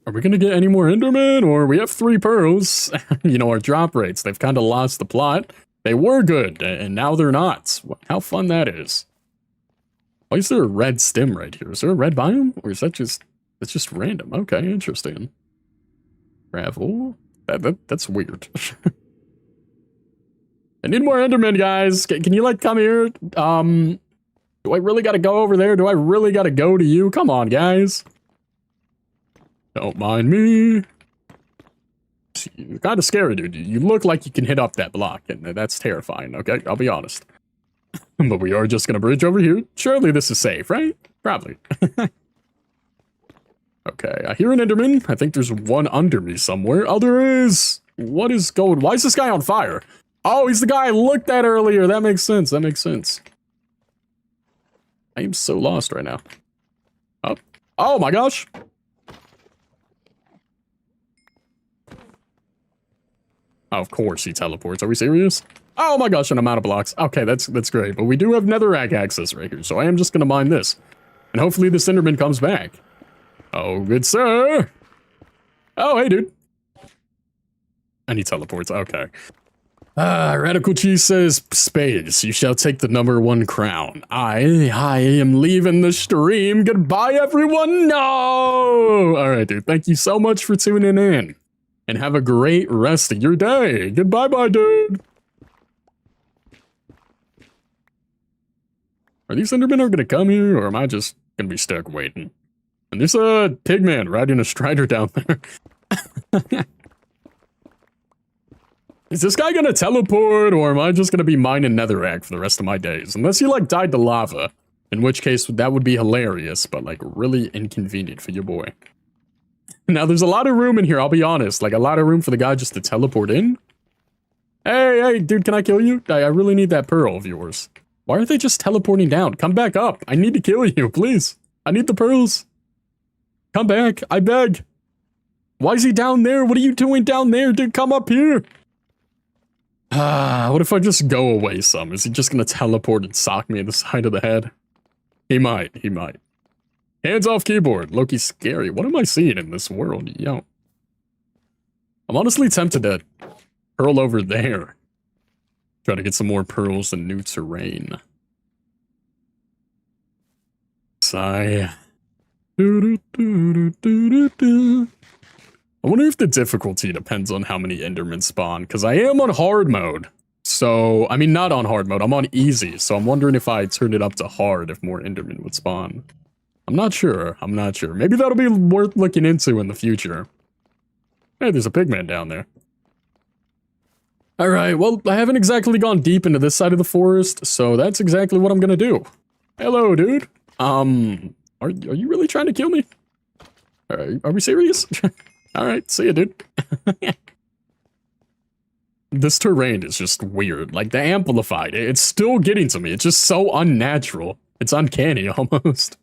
Are we gonna get any more Enderman, or we have 3 pearls? You know, our drop rates, they've kind of lost the plot. They were good, and now they're not. How fun that is. Why is there a red stem right here? Is there a red biome, or is that just, it's just random? Okay, interesting. Gravel? That's weird. I need more Endermen, guys. Can you, like, come here? Do I really gotta go over there? Do I really gotta go to you? Come on, guys. Don't mind me. You're kind of scary, dude. You look like you can hit up that block, and that's terrifying, okay? I'll be honest. But we are just gonna bridge over here. Surely this is safe, right? Probably. Okay, I hear an Enderman. I think there's one under me somewhere. Oh, there is. What is going? Why is this guy on fire? Oh, he's the guy I looked at earlier. That makes sense. That makes sense. I am so lost right now. Oh, oh my gosh. Oh, of course he teleports. Are we serious? Oh my gosh, and I'm out of blocks. Okay, that's great. But we do have netherrack access right here, so I am just gonna mine this. And hopefully this Enderman comes back. Oh, good sir. Oh, hey, dude. And he teleports. Okay. Radical Cheese says, Spades, you shall take the #1 crown. I am leaving the stream. Goodbye, everyone. No! Alright, dude. Thank you so much for tuning in. And have a great rest of your day. Goodbye, bye, dude. Are these Endermen gonna come here, or am I just gonna be stuck waiting? And there's a pigman riding a strider down there. Is this guy gonna teleport, or am I just gonna be mining netherrack for the rest of my days? Unless he, like, died to lava. In which case, that would be hilarious, but, like, really inconvenient for your boy. Now, there's a lot of room in here, I'll be honest. Like, a lot of room for the guy just to teleport in. Hey, dude, can I kill you? I really need that pearl of yours. Why are they just teleporting down? Come back up. I need to kill you, please. I need the pearls. Come back, I beg. Why is he down there? What are you doing down there, dude? Come up here. What if I just go away some? Is he just gonna teleport and sock me in the side of the head? He might. Hands off keyboard. Loki's scary. What am I seeing in this world? Yo. I'm honestly tempted to hurl over there. Try to get some more pearls and new terrain. Sigh. I wonder if the difficulty depends on how many Endermen spawn, because I am on hard mode. So, I mean, not on hard mode, I'm on easy, so I'm wondering if I turn it up to hard if more Endermen would spawn. I'm not sure. Maybe that'll be worth looking into in the future. Hey, there's a pigman down there. Alright, well, I haven't exactly gone deep into this side of the forest, so that's exactly what I'm gonna do. Hello, dude. Are you really trying to kill me? Are we serious? Alright, see ya, dude. This terrain is just weird. Like, the amplified, it's still getting to me. It's just so unnatural. It's uncanny, almost.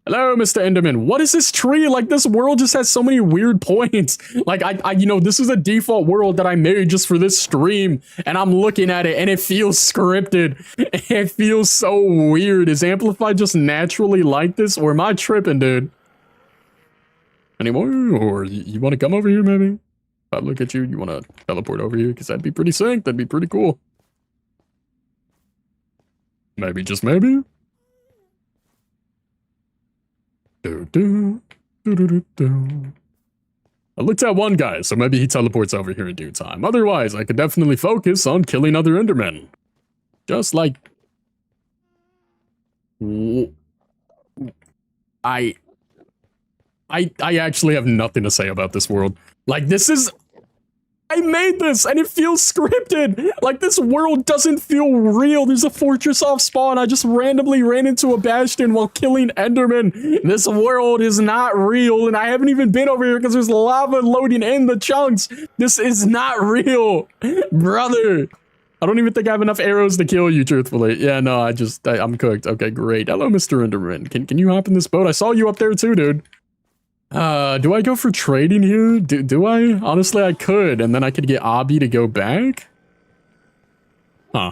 Hello, Mr. Enderman. What is this tree? Like, this world just has so many weird points. Like, you know, this is a default world that I made just for this stream, and I'm looking at it, and it feels scripted. It feels so weird. Is Amplified just naturally like this, or am I tripping, dude? Anymore? Or you want to come over here, maybe? If I look at you, you want to teleport over here? Because that'd be pretty sick. That'd be pretty cool. Maybe, just maybe? I looked at one guy, so maybe he teleports over here in due time. Otherwise, I could definitely focus on killing other Endermen. Just like... I actually have nothing to say about this world. Like, this is... I made this, and it feels scripted! Like, this world doesn't feel real. There's a fortress off spawn. I just randomly ran into a bastion while killing Enderman. This world is not real, and I haven't even been over here because there's lava loading in the chunks. This is not real. Brother. I don't even think I have enough arrows to kill you, truthfully. Yeah, no, I'm cooked. Okay, great. Hello, Mr. Enderman. Can you hop in this boat? I saw you up there too, dude. Do I go for trading here? Do I? Honestly, I could, and then I could get Obby to go back? Huh.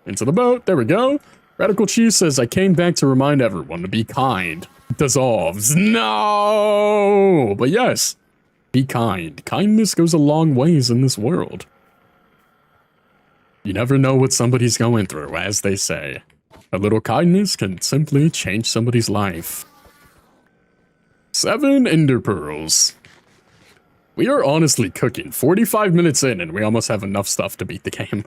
Into the boat. There we go. Radical Cheese says, I came back to remind everyone to be kind. Dissolves. No! But yes, be kind. Kindness goes a long ways in this world. You never know what somebody's going through, as they say. A little kindness can simply change somebody's life. 7 ender pearls. We are honestly cooking. 45 minutes in, and we almost have enough stuff to beat the game.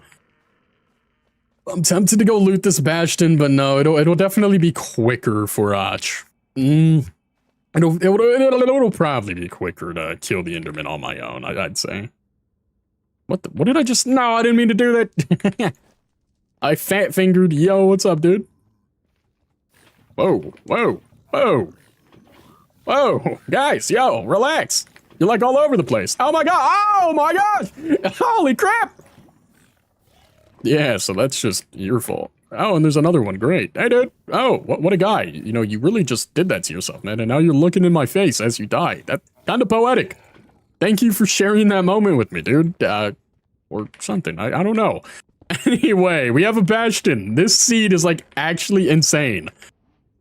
I'm tempted to go loot this bastion, but no, it'll definitely be quicker for Arch. It'll probably be quicker to kill the Enderman on my own, I'd say. What did I just... No, I didn't mean to do that. I fat-fingered. Yo, what's up, dude? Whoa. Whoa, guys, yo, relax. You're like all over the place. Oh my god, oh my gosh! Holy crap! Yeah, so that's just your fault. Oh, and there's another one, great. Hey, dude. Oh, what a guy. You know, you really just did that to yourself, man, and now you're looking in my face as you die. That's kind of poetic. Thank you for sharing that moment with me, dude. Or something, I don't know. Anyway, we have a bastion. This seed is, like, actually insane.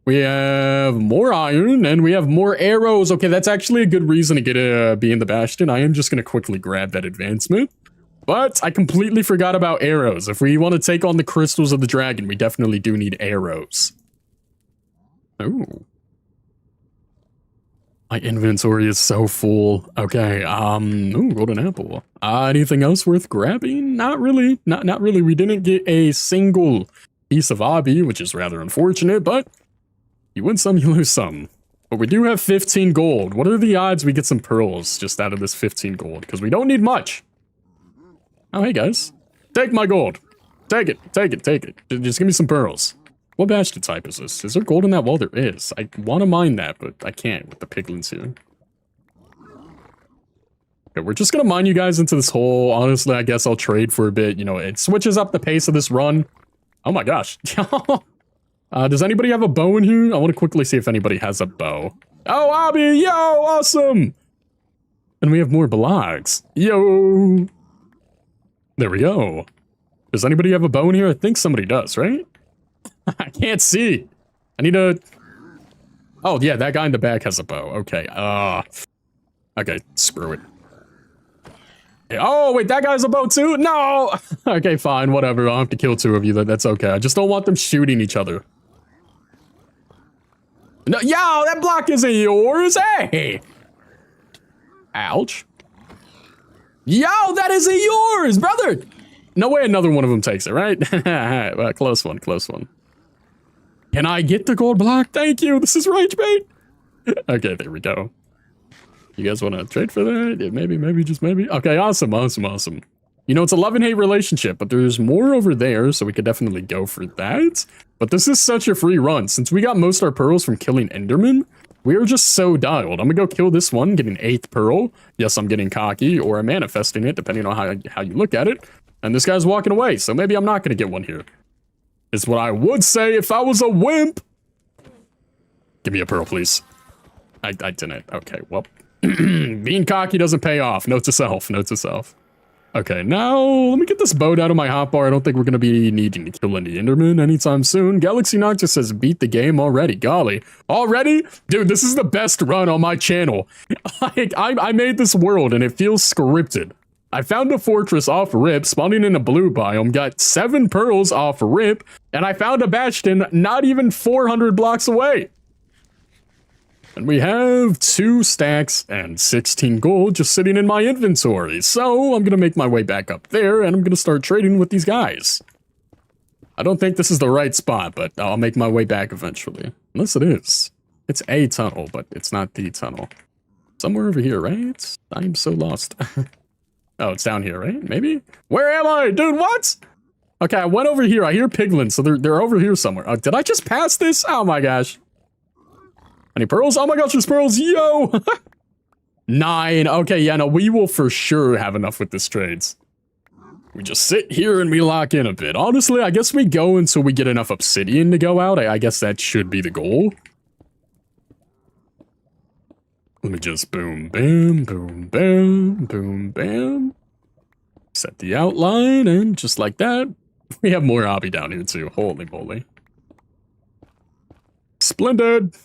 We have more iron, and we have more arrows. Okay, that's actually a good reason to get be in the bastion. I am just gonna quickly grab that advancement. But I completely forgot about arrows. If we want to take on the crystals of the dragon, we definitely do need arrows. Oh. My inventory is so full. Okay, ooh, golden apple. Anything else worth grabbing? Not really. Not really. We didn't get a single piece of obby, which is rather unfortunate, but you win some, you lose some. But we do have 15 gold. What are the odds we get some pearls just out of this 15 gold? Because we don't need much. Oh, hey, guys. Take my gold. Take it. Take it. Take it. Just give me some pearls. What bastion type is this? Is there gold in that wall? There is. I want to mine that, but I can't with the piglins here. Okay, we're just going to mine you guys into this hole. Honestly, I guess I'll trade for a bit. You know, it switches up the pace of this run. Oh, my gosh. Does anybody have a bow in here? I want to quickly see if anybody has a bow. Oh, Abby! Yo! Awesome! And we have more blocks. Yo! There we go. Does anybody have a bow in here? I think somebody does, right? I can't see. I need a... Oh, yeah, that guy in the back has a bow. Okay, okay, screw it. Oh, wait, that guy's a bow too? No! Okay, fine, whatever. I'll have to kill two of you. That's okay. I just don't want them shooting each other. No, yo, that block isn't yours. Hey! Ouch. Yo, that isn't yours, brother! No way another one of them takes it, right? Well, close one, close one. Can I get the gold block? Thank you, this is rage bait. Okay, there we go. You guys want to trade for that? Yeah, maybe, just maybe. Okay, awesome. You know, it's a love-and-hate relationship, but there's more over there, so we could definitely go for that. But this is such a free run. Since we got most of our pearls from killing Enderman, we are just so dialed. I'm gonna go kill this one, get an 8th pearl. Yes, I'm getting cocky, or I'm manifesting it, depending on how you look at it. And this guy's walking away, so maybe I'm not gonna get one here. Is what I would say if I was a wimp. Give me a pearl, please. I didn't. Okay, well. Being cocky doesn't pay off. Note to self, note to self. Okay, now let me get this boat out of my hotbar. I don't think we're going to be needing to kill any Enderman anytime soon. Galaxy Noctis says beat the game already. Golly. Already? Dude, this is the best run on my channel. I made this world and it feels scripted. I found a fortress off rip, spawning in a blue biome, got 7 pearls off rip, and I found a bastion not even 400 blocks away. And we have 2 stacks and 16 gold just sitting in my inventory. So I'm going to make my way back up there and I'm going to start trading with these guys. I don't think this is the right spot, but I'll make my way back eventually. Unless it is. It's a tunnel, but it's not the tunnel. Somewhere over here, right? I'm so lost. Oh, it's down here, right? Maybe? Where am I? Dude, what? Okay, I went over here. I hear piglins, so they're over here somewhere. Did I just pass this? Oh my gosh. Any pearls? Oh my gosh, there's pearls. Yo! 9. Okay, yeah, no, we will for sure have enough with this trades. We just sit here and we lock in a bit. Honestly, I guess we go until we get enough obsidian to go out. I guess that should be the goal. Let me just boom, bam, boom, bam, boom, bam. Set the outline, and just like that, we have more obby down here too. Holy moly. Splendid.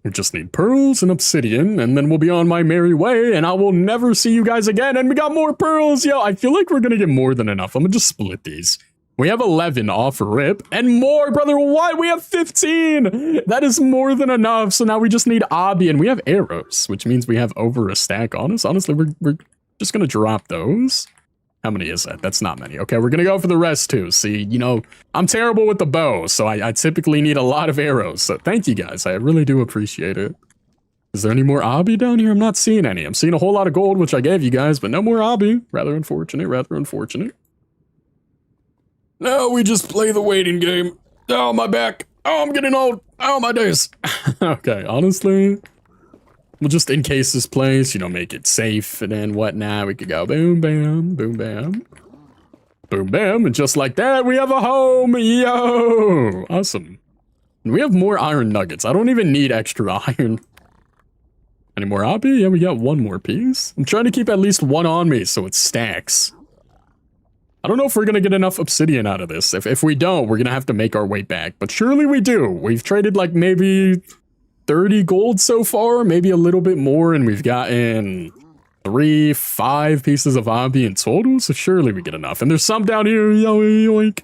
We just need pearls and obsidian, and then we'll be on my merry way, and I will never see you guys again, and we got more pearls! Yo, I feel like we're gonna get more than enough. I'm gonna just split these. We have 11 off rip, and more, brother, what? We have 15! That is more than enough, so now we just need obby, and we have arrows, which means we have over a stack on us. Honestly, we're just gonna drop those. How many is that? That's not many. Okay, we're gonna go for the rest too. See, you know, I'm terrible with the bow, so I typically need a lot of arrows. So thank you guys. I really do appreciate it. Is there any more obby down here? I'm not seeing any. I'm seeing a whole lot of gold, which I gave you guys, but no more obby. Rather unfortunate, rather unfortunate. No, we just play the waiting game. Oh, my back. Oh, I'm getting old. Oh, my days. Okay, honestly, we'll just encase this place, you know, make it safe and then whatnot. We could go boom, bam, boom, bam. Boom, bam, and just like that, we have a home. Yo, awesome. And we have more iron nuggets. I don't even need extra iron. Any more oppie? Yeah, we got one more piece. I'm trying to keep at least one on me so it stacks. I don't know if we're going to get enough obsidian out of this. If we don't, we're going to have to make our way back. But surely we do. We've traded like maybe 30 gold so far, maybe a little bit more, and we've gotten 5 pieces of oppie in total, so surely we get enough. And there's some down here. Yoink.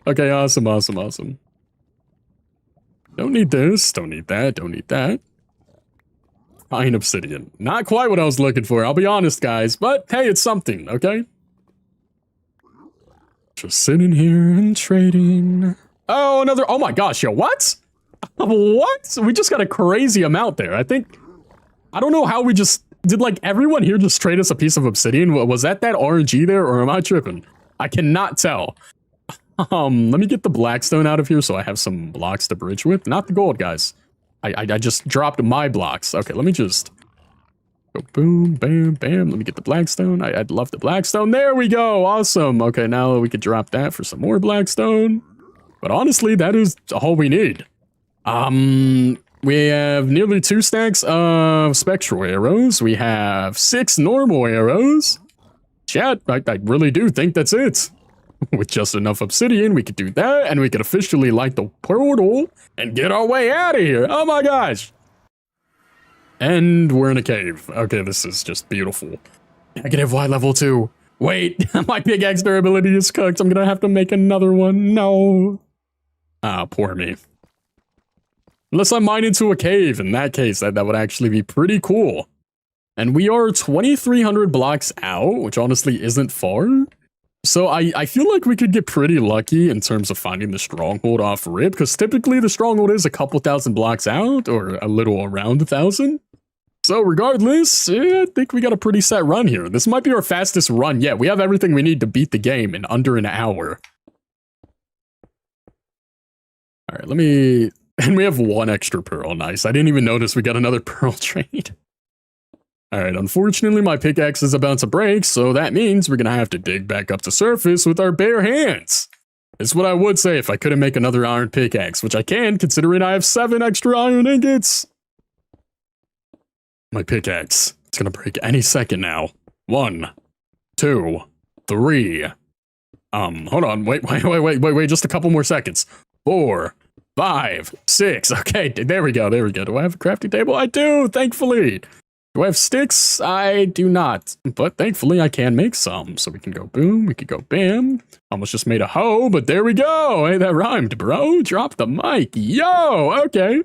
Okay, awesome, awesome, awesome. Don't need this, don't need that, don't need that. Fine obsidian. Not quite what I was looking for, I'll be honest, guys, but hey, it's something, okay? Just sitting here and trading. Oh, another, oh my gosh, yo, what? What? We just got a crazy amount there. I don't know how we just, did like everyone here just trade us a piece of obsidian? Was that RNG there, or am I tripping? I cannot tell. Let me get the blackstone out of here so I have some blocks to bridge with. Not the gold, guys. I just dropped my blocks. Okay, let me just go boom, bam, bam. Let me get the blackstone. I'd love the blackstone. There we go. Awesome. Okay, now we could drop that for some more blackstone. But honestly, that is all we need. We have nearly 2 stacks of spectral arrows. We have 6 normal arrows. Chat, I really do think that's it. With just enough obsidian, we could do that, and we could officially light the portal and get our way out of here. Oh my gosh. And we're in a cave. Okay, this is just beautiful. Negative Y level 2. Wait, my pickaxe durability is cooked. I'm gonna have to make another one. No. Ah, poor me. Unless I mine into a cave. In that case, that would actually be pretty cool. And we are 2,300 blocks out, which honestly isn't far. So I feel like we could get pretty lucky in terms of finding the stronghold off rip, because typically the stronghold is a couple thousand blocks out, or a little around 1,000. So regardless, I think we got a pretty set run here. This might be our fastest run yet. We have everything we need to beat the game in under an hour. All right, let me... And we have 1 extra pearl. Nice. I didn't even notice we got another pearl trade. All right, unfortunately, my pickaxe is about to break, so that means we're going to have to dig back up to surface with our bare hands. It's what I would say if I couldn't make another iron pickaxe, which I can, considering I have 7 extra iron ingots. My pickaxe. It's going to break any second now. 1, 2, 3. Hold on. Wait. Just a couple more seconds. 4, 5, 6. Okay, there we go. Do I have a crafting table? I do, thankfully. Do I have sticks? I do not, but thankfully I can make some. So we can go boom, we could go bam. Almost just made a hoe, but there we go. Hey, that rhymed, bro. Drop the mic. Yo, okay.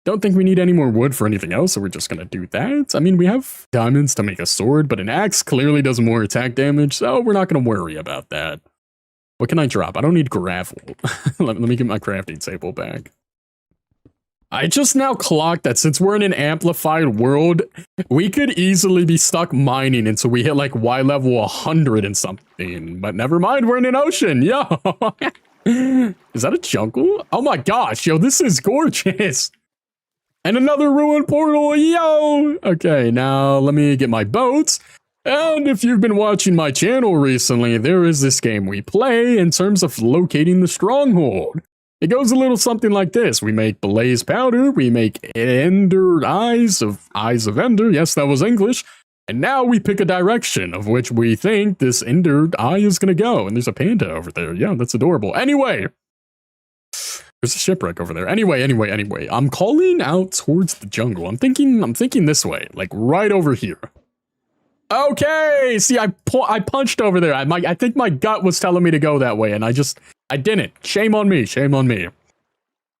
Don't think we need any more wood for anything else, so we're just gonna do that. I mean, we have diamonds to make a sword, but an axe clearly does more attack damage, so we're not gonna worry about that. What can I drop? I don't need gravel. Let me get my crafting table back. I just now clocked that since we're in an amplified world, we could easily be stuck mining until we hit like Y level 100 and something. But never mind, we're in an ocean. Yo. Is that a jungle? Oh my gosh, yo, this is gorgeous. And another ruined portal, yo. Okay, now let me get my boat. And if you've been watching my channel recently, there is this game we play in terms of locating the stronghold. It goes a little something like this. We make blaze powder, we make ender eyes of ender. Yes, that was English. And now we pick a direction of which we think this ender eye is gonna go. And there's a panda over there. Yeah, that's adorable. Anyway, there's a shipwreck over there. Anyway. I'm calling out towards the jungle. I'm thinking this way, like right over here. Okay, see, I punched over there. I think my gut was telling me to go that way, and I didn't. Shame on me.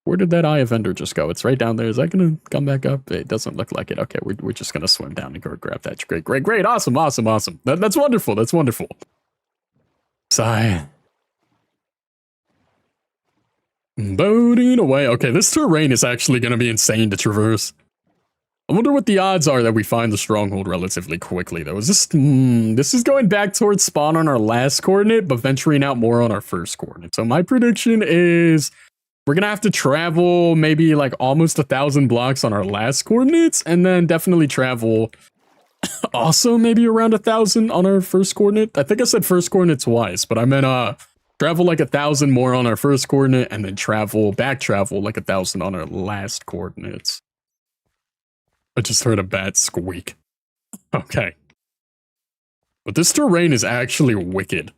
Where did that eye of ender just go? It's right down there. Is that gonna come back up? It doesn't look like it. Okay, we're just gonna swim down and go grab that. Great. Awesome. That's wonderful. Sigh. Boating away. Okay, this terrain is actually gonna be insane to traverse. I wonder what the odds are that we find the stronghold relatively quickly, though. Is this... this is going back towards spawn on our last coordinate, but venturing out more on our first coordinate. So my prediction is We're gonna have to travel maybe like almost 1,000 blocks on our last coordinates, and then definitely travel also maybe around 1,000 on our first coordinate. I think I said first coordinate twice, but I meant travel like 1,000 more on our first coordinate, and then back travel like 1,000 on our last coordinates. I just heard a bat squeak. Okay. But this terrain is actually wicked.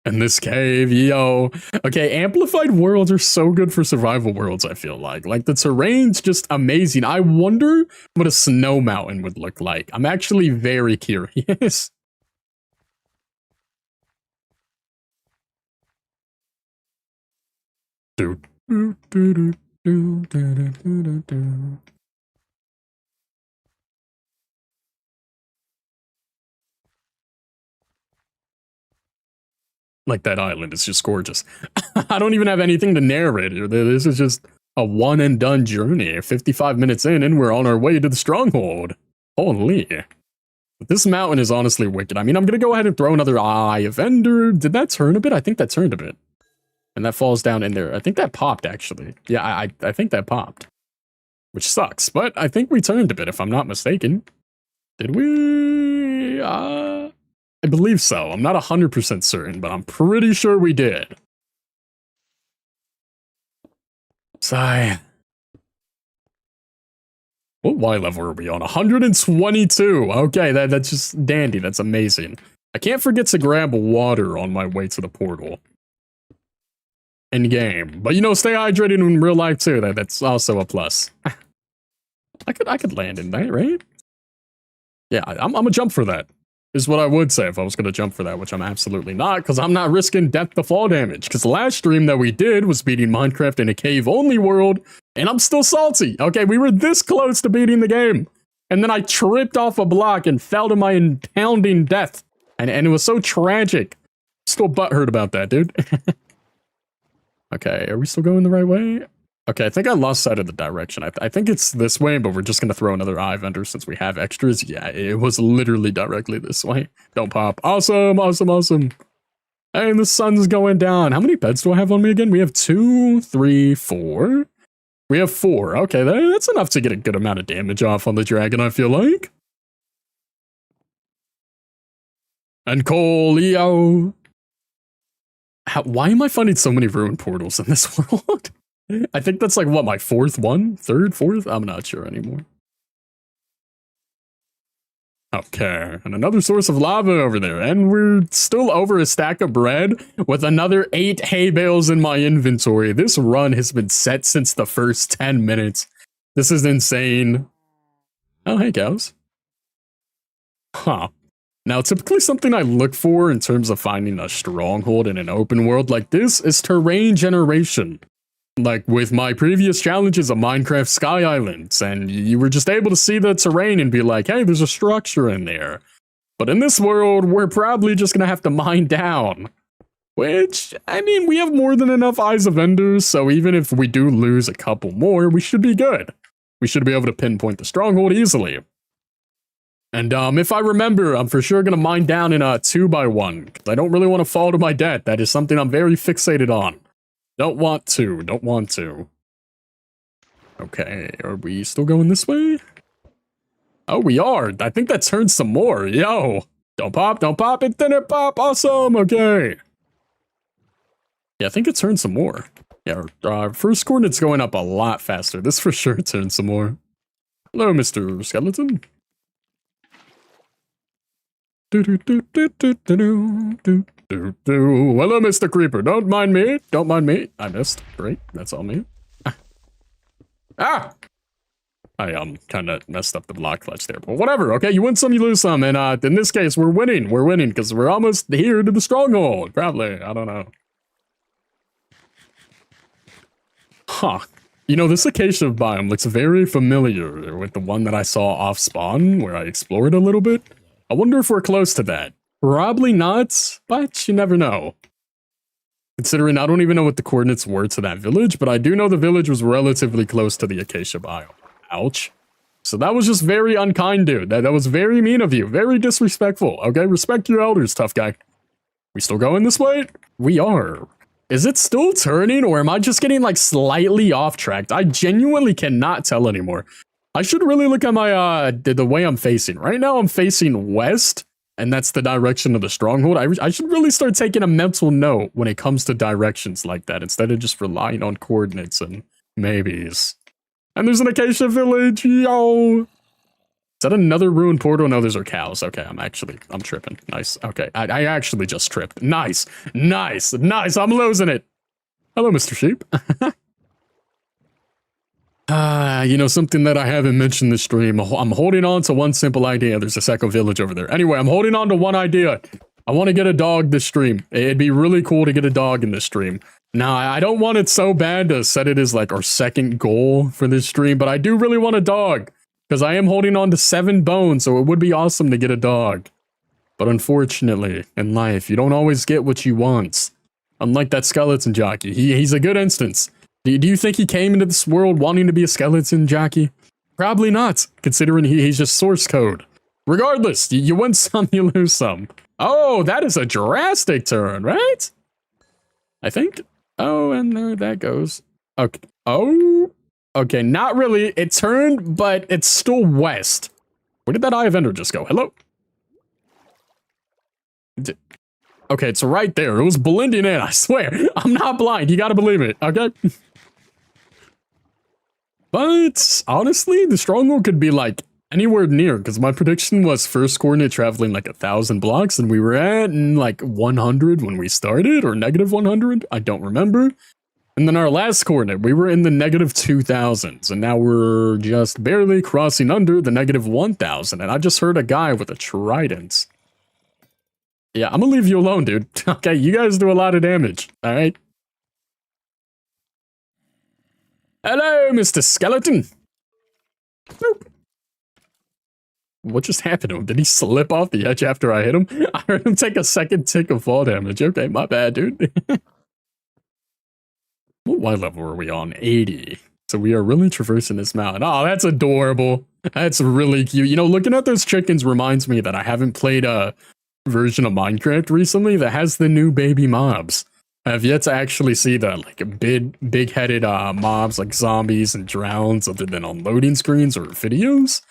And this cave, yo. Okay, amplified worlds are so good for survival worlds, I feel like. Like, the terrain's just amazing. I wonder what a snow mountain would look like. I'm actually very curious. Dude. Like, that island is just gorgeous. I don't even have anything to narrate here. This is just a one and done journey. 55 minutes in, and we're on our way to the stronghold. Holy. But this mountain is honestly wicked. I mean, I'm gonna go ahead and throw another Eye of Ender. Did that turn a bit? I think that turned a bit. And that falls down in there. I think that popped, actually. Yeah, I think that popped. Which sucks, but I think we turned a bit, if I'm not mistaken. Did we? I believe so. I'm not 100% certain, but I'm pretty sure we did. Sigh. What Y level are we on? 122. Okay, that's just dandy. That's amazing. I can't forget to grab water on my way to the portal. In game. But, you know, stay hydrated in real life, too. That's also a plus. I could land in that, right? Yeah, I'm gonna jump for that. Is what I would say if I was going to jump for that, which I'm absolutely not, because I'm not risking death to fall damage. Because the last stream that we did was beating Minecraft in a cave-only world, and I'm still salty. Okay, we were this close to beating the game. And then I tripped off a block and fell to my impounding death. And it was so tragic. Still butthurt about that, dude. Okay, are we still going the right way? Okay, I think I lost sight of the direction. I think it's this way, but we're just going to throw another Eye Vendor since we have extras. Yeah, it was literally directly this way. Don't pop. Awesome, awesome, awesome. Hey, the sun's going down. How many beds do I have on me again? We have 2, 3, 4. We have 4. Okay, that's enough to get a good amount of damage off on the dragon, I feel like. And coal, yo. Why am I finding so many ruined portals in this world? I think that's like, what, my 4th one? 3rd, 4th? I'm not sure anymore. Okay, and another source of lava over there. And we're still over a stack of bread with another 8 hay bales in my inventory. This run has been set since the first 10 minutes. This is insane. Oh, hey, cows. Huh. Now, typically something I look for in terms of finding a stronghold in an open world like this is terrain generation. Like with my previous challenges of Minecraft Sky Islands, and you were just able to see the terrain and be like, hey, there's a structure in there. But in this world, we're probably just gonna have to mine down. Which, I mean, we have more than enough Eyes of Ender, so even if we do lose a couple more, we should be good. We should be able to pinpoint the stronghold easily. And if I remember, I'm for sure gonna mine down in a 2x1, because I don't really want to fall to my death. That is something I'm very fixated on. Don't want to. Okay, are we still going this way? Oh, we are. I think that turned some more. Yo, don't pop, it didn't pop. Awesome, okay. Yeah, I think it turned some more. Yeah, our first coordinate's going up a lot faster. This for sure turned some more. Hello, Mr. Skeleton. Hello, Mr. Creeper. Don't mind me. Don't mind me. I missed. Great. That's all me. Ah! I kind of messed up the block clutch there, but whatever. Okay, you win some, you lose some, and in this case, we're winning. We're winning because we're almost here to the stronghold. Probably. I don't know. Huh. You know, this acacia biome looks very familiar with the one that I saw off spawn, where I explored a little bit. I wonder if we're close to that. Probably not, but you never know. Considering I don't even know what the coordinates were to that village, but I do know the village was relatively close to the acacia biome. Ouch. So that was just very unkind, dude. That was very mean of you. Very disrespectful. Okay, respect your elders, tough guy. We still going this way? We are. Is it still turning, or am I just getting like slightly off track? I genuinely cannot tell anymore. I should really look at my the way I'm facing. Right now I'm facing west, and that's the direction of the stronghold. I should really start taking a mental note when it comes to directions like that, instead of just relying on coordinates and maybes. And there's an acacia village, yo! Is that another ruined portal? No, those are cows. Okay, I'm tripping. Nice. Okay, I actually just tripped. Nice, nice, nice. I'm losing it. Hello, Mr. Sheep. You know, something that I haven't mentioned this stream. I'm holding on to one simple idea. There's a second village over there. Anyway, I'm holding on to one idea. I want to get a dog this stream. It'd be really cool to get a dog in this stream. Now, I don't want it so bad to set it as like our second goal for this stream, but I do really want a dog. Because I am holding on to 7 bones, so it would be awesome to get a dog. But unfortunately, in life, you don't always get what you want. Unlike that skeleton jockey, he's a good instance. Do you think he came into this world wanting to be a skeleton jockey? Probably not, considering he's just source code. Regardless, you win some, you lose some. Oh, that is a drastic turn, right? I think. Oh, and there that goes. Okay. Oh. Okay, not really. It turned, but it's still west. Where did that Eye of Ender just go? Hello? Okay, it's right there. It was blending in, I swear. I'm not blind. You gotta believe it, okay? But, honestly, the stronghold could be, like, anywhere near, because my prediction was first coordinate traveling, like, 1,000 blocks, and we were at, like, 100 when we started, or negative 100? I don't remember. And then our last coordinate, we were in the negative 2,000s, and now we're just barely crossing under the negative 1,000, and I just heard a guy with a trident. Yeah, I'm gonna leave you alone, dude. Okay, you guys do a lot of damage, alright? Hello, Mr. Skeleton! Boop. What just happened to him? Did he slip off the edge after I hit him? I heard him take a second tick of fall damage. Okay, my bad, dude. What Y level are we on? 80. So we are really traversing this mountain. Oh, that's adorable. That's really cute. You know, looking at those chickens reminds me that I haven't played a version of Minecraft recently that has the new baby mobs. I have yet to actually see the like big-headed mobs like zombies and drowns other than on loading screens or videos.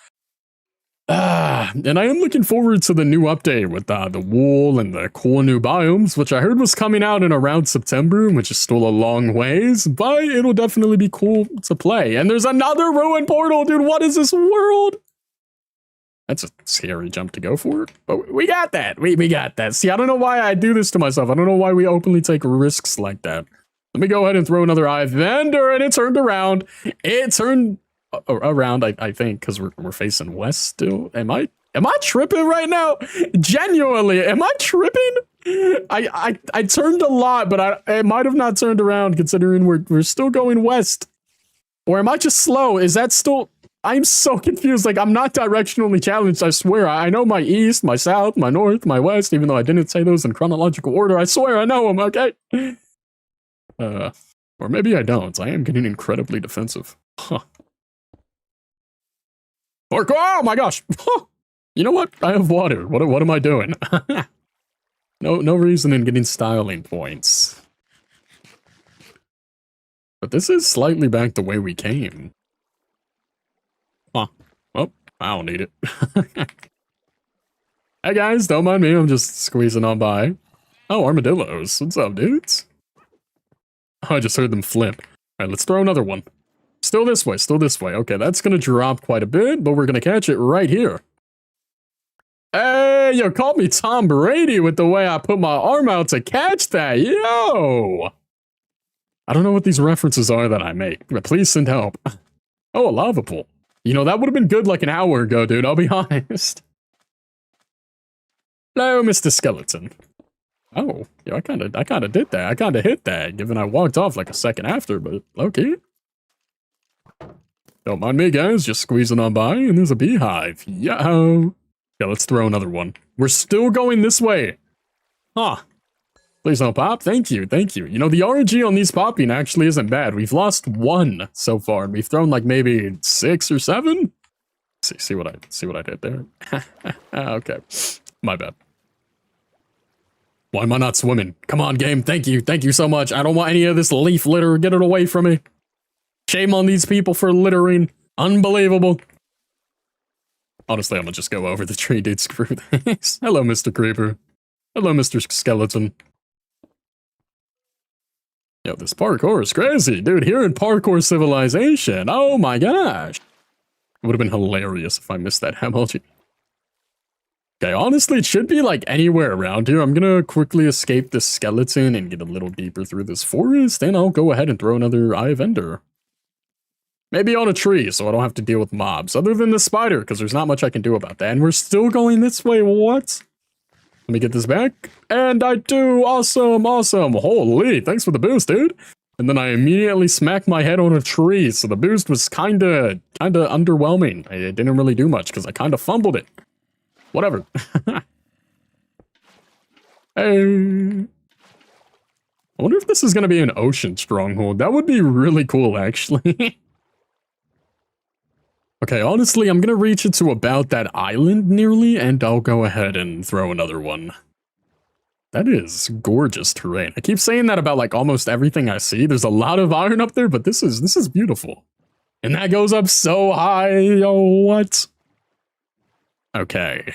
And I am looking forward to the new update with the wool and the cool new biomes, which I heard was coming out in around September, which is still a long ways, but it'll definitely be cool to play. And there's another ruined portal, dude. What is this world? That's a scary jump to go for, but we got that. We got that. See, I don't know why I do this to myself. I don't know why we openly take risks like that. Let me go ahead and throw another Eye of Ender, and it turned around. It turned around, I think, because we're facing west still. Am I tripping right now? Genuinely, am I tripping? I turned a lot, but I might have not turned around considering we're still going west. Or am I just slow? Is that still? I'm so confused. Like, I'm not directionally challenged, I swear. I know my east, my south, my north, my west, even though I didn't say those in chronological order. I swear I know them, okay? Or maybe I don't. I am getting incredibly defensive. Huh. Oh my gosh! You know what? I have water. What am I doing? No reason in getting styling points. But this is slightly back the way we came. Huh. Well, I don't need it. Hey guys, don't mind me. I'm just squeezing on by. Oh, armadillos. What's up, dudes? Oh, I just heard them flip. Alright, let's throw another one. Still this way, still this way. Okay, that's gonna drop quite a bit, but we're gonna catch it right here. Hey, you called me Tom Brady with the way I put my arm out to catch that. Yo! I don't know what these references are that I make, but please send help. Oh, a lava pool. You know, that would have been good like an hour ago, dude, I'll be honest. Hello, Mr. Skeleton. Oh, yeah, I kinda did that. I kinda hit that, given I walked off like a second after, but okay. Don't mind me, guys, just squeezing on by, and there's a beehive. Yo! Yeah, let's throw another one. We're still going this way. Huh. Please don't pop. Thank you, thank you. You know, the RNG on these popping actually isn't bad. We've lost 1 so far, and we've thrown like maybe 6 or 7. See what I did there? Okay, my bad. Why am I not swimming? Come on, game. Thank you. Thank you so much. I don't want any of this leaf litter. Get it away from me. Shame on these people for littering. Unbelievable. Honestly, I'm gonna just go over the tree, dude. Screw this. Hello, Mr. Creeper. Hello, Mr. Skeleton. Yo, this parkour is crazy. Dude, here in Parkour Civilization. Oh my gosh. It would have been hilarious if I missed that emoji. Okay, honestly, it should be like anywhere around here. I'm gonna quickly escape this skeleton and get a little deeper through this forest, and I'll go ahead and throw another Eye of Ender. Maybe on a tree, so I don't have to deal with mobs, other than the spider, because there's not much I can do about that. And we're still going this way, what? Let me get this back, and I do! Awesome, awesome! Holy, thanks for the boost, dude! And then I immediately smacked my head on a tree, so the boost was kinda underwhelming. It didn't really do much, because I kinda fumbled it. Whatever. Hey. I wonder if this is gonna be an ocean stronghold. That would be really cool, actually. Okay, honestly, I'm gonna reach it to about that island nearly, and I'll go ahead and throw another one. That is gorgeous terrain. I keep saying that about like almost everything I see. There's a lot of iron up there, but this is beautiful. And that goes up so high. Yo, what? Okay.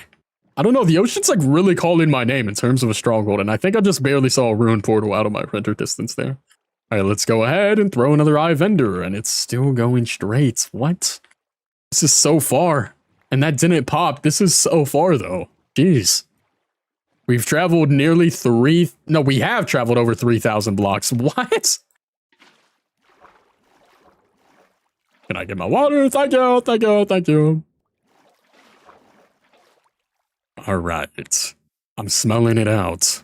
I don't know, the ocean's like really calling my name in terms of a stronghold, and I think I just barely saw a ruined portal out of my render distance there. Alright, let's go ahead and throw another Eye of Ender, and it's still going straight. What? This is so far. And that didn't pop. This is so far, though. Jeez. We've traveled nearly we have traveled over 3,000 blocks. What? Can I get my water? Thank you, thank you, thank you. Alright. I'm smelling it out.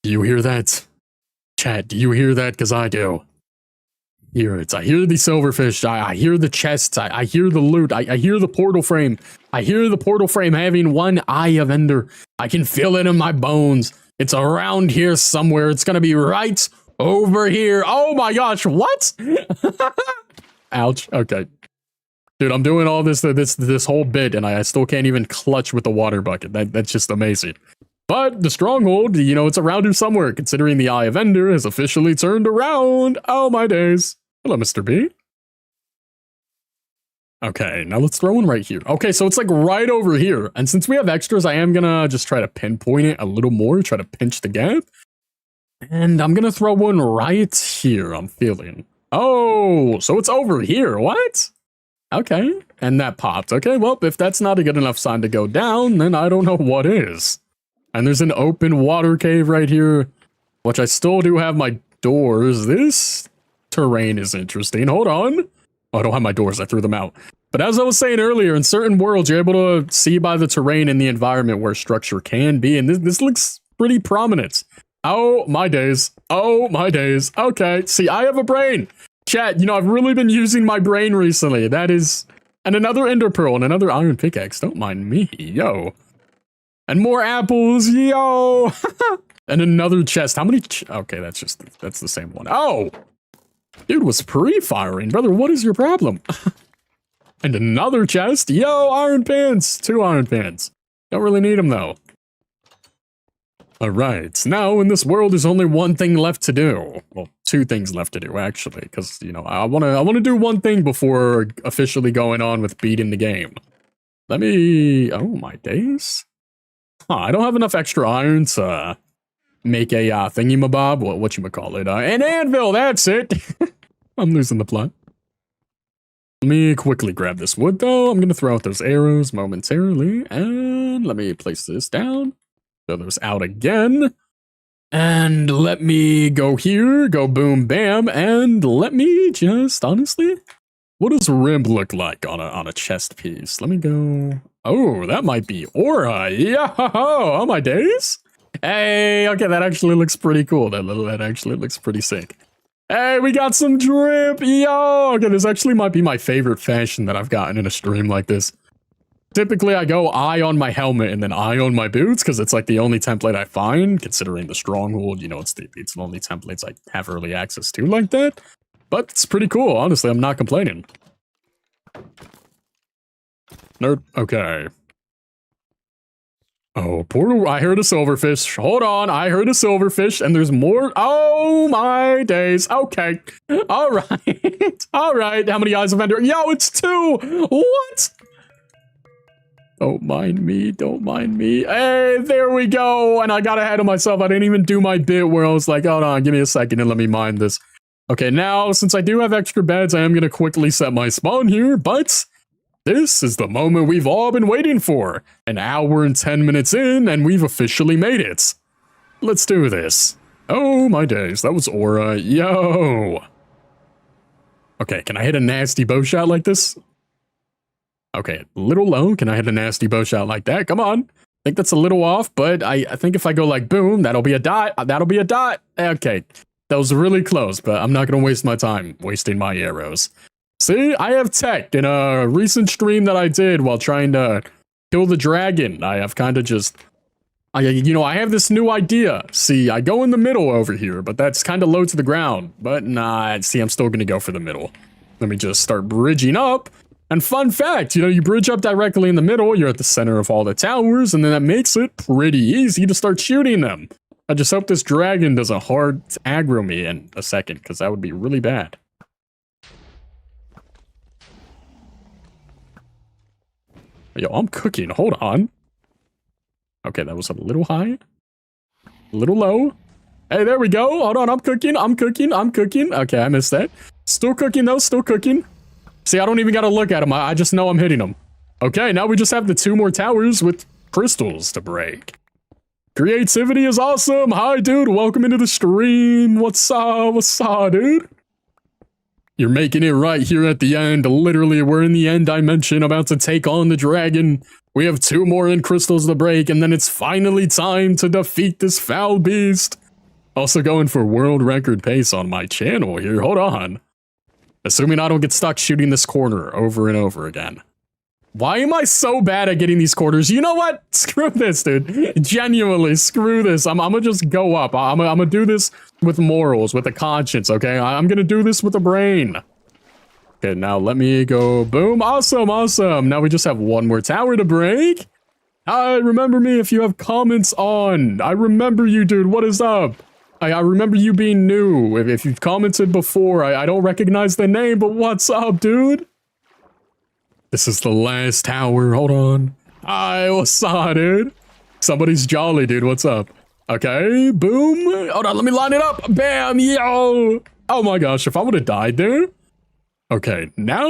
Do you hear that? Chat, do you hear that? Because I do. Hear it. I hear the silverfish. I hear the chests. I hear the loot. I hear the portal frame. I hear the portal frame having one Eye of Ender. I can feel it in my bones. It's around here somewhere. It's gonna be right over here. Oh my gosh, what? Ouch. Okay. Dude, I'm doing all this whole bit, and I still can't even clutch with the water bucket. That's just amazing. But the stronghold, you know, it's around here somewhere, considering the Eye of Ender has officially turned around. Oh my days. Hello, Mr. B. Okay, now let's throw one right here. Okay, so it's like right over here. And since we have extras, I am gonna just try to pinpoint it a little more, try to pinch the gap. And I'm gonna throw one right here, I'm feeling. Oh, so it's over here. What? Okay, and that popped. Okay, well, if that's not a good enough sign to go down, then I don't know what is. And there's an open water cave right here, which I still do have my doors. This terrain is interesting. Hold on. Oh, I don't have my doors. I threw them out. But as I was saying earlier, in certain worlds, you're able to see by the terrain and the environment where structure can be. And this looks pretty prominent. Oh, my days. Oh, my days. Okay, see, I have a brain. Chat, you know, I've really been using my brain recently. That is... And another ender pearl and another iron pickaxe. Don't mind me. Yo. And more apples. Yo. And another chest. How many... Okay, that's the same one. Oh! Dude was pre-firing. Brother, what is your problem? And another chest. Yo, iron pants. 2 iron pants. Don't really need them, though. Alright, now in this world there's only one thing left to do. Well, 2 things left to do, actually, because, you know, I wanna do one thing before officially going on with beating the game. Let me... Oh, my days. Huh, I don't have enough extra iron to make a thingy-mabob, whatchamacallit, an anvil, that's it! I'm losing the plot. Let me quickly grab this wood, though. I'm gonna throw out those arrows momentarily, and let me place this down. Throw those out again. And let me go here, go boom bam, and let me just, honestly, what does rim look like on a chest piece? Let me go... Oh, that might be aura. Yeah, oh my days. Hey, okay, that actually looks pretty cool. That actually looks pretty sick. Hey, we got some drip. Yo, okay, this actually might be my favorite fashion that I've gotten in a stream like this. Typically, I go eye on my helmet and then eye on my boots because it's like the only template I find, considering the stronghold, you know, it's the only templates I have early access to like that. But it's pretty cool, honestly, I'm not complaining. Nerd, okay. Oh, poor, I heard a silverfish. Hold on, I heard a silverfish, and there's more. Oh my days. Okay. All right. All right. How many eyes have Ender? Yo, it's 2. What? Don't mind me. Don't mind me. Hey, there we go. And I got ahead of myself. I didn't even do my bit where I was like, hold on, give me a second and let me mine this. Okay, now, since I do have extra beds, I am going to quickly set my spawn here, but this is the moment we've all been waiting for. An hour and 10 minutes in, and we've officially made it. Let's do this. Oh my days, that was Aura. Yo. Okay, can I hit a nasty bow shot like this? Okay, a little low. Can I hit a nasty bow shot like that? Come on. I think that's a little off, but I think if I go like boom, that'll be a dot. That'll be a dot. Okay, that was really close, but I'm not going to waste my time wasting my arrows. See, I have tech in a recent stream that I did while trying to kill the dragon. I have kind of just, I have this new idea. See, I go in the middle over here, but that's kind of low to the ground. But nah, see, I'm still going to go for the middle. Let me just start bridging up. And fun fact, you bridge up directly in the middle, you're at the center of all the towers, and then that makes it pretty easy to start shooting them. I just hope this dragon doesn't hard aggro me in a second, because that would be really bad. Yo, I'm cooking. Hold on. Okay, that was a little high. A little low. Hey, there we go. Hold on, I'm cooking. I'm cooking. I'm cooking. Okay, I missed that. Still cooking, though. Still cooking. See, I don't even got to look at him. I just know I'm hitting him. Okay, now we just have the 2 more towers with crystals to break. Creativity is awesome. Hi, dude. Welcome into the stream. What's up? What's up, dude? You're making it right here at the end. Literally, we're in the end dimension, about to take on the dragon. We have 2 more end crystals to break, and then it's finally time to defeat this foul beast. Also going for world record pace on my channel here. Hold on. Assuming I don't get stuck shooting this corner over and over again. Why am I so bad at getting these corners? You know what? Screw this, dude. Genuinely, screw this. I'm gonna just go up. I'm gonna do this with morals, with a conscience, okay? I'm gonna do this with a brain. Okay, now let me go. Boom. Awesome, awesome. Now we just have 1 more tower to break. Hi, remember me if you have comments on. I remember you, dude. What is up? I remember you being new. If you've commented before, I don't recognize the name, but what's up, dude? This is the last tower. Hold on. Hi, what's up, dude? Somebody's jolly, dude. What's up? Okay, boom. Hold on, let me line it up. Bam, yo. Oh my gosh, if I would have died there. Okay, now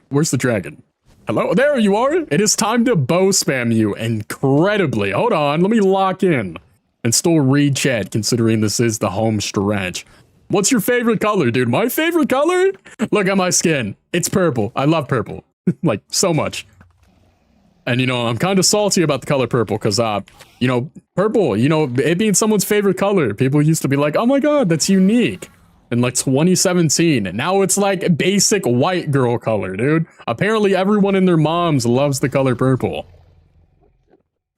where's the dragon? Hello? There you are. It is time to bow spam you incredibly. Hold on, let me lock in. And still read chat, considering this is the home stretch. What's your favorite color, dude? My favorite color? Look at my skin. It's purple. I love purple. Like, so much. And, I'm kind of salty about the color purple, because, purple, it being someone's favorite color. People used to be like, oh my god, that's unique. In, like, 2017. And now it's, like, basic white girl color, dude. Apparently, everyone and their moms loves the color purple.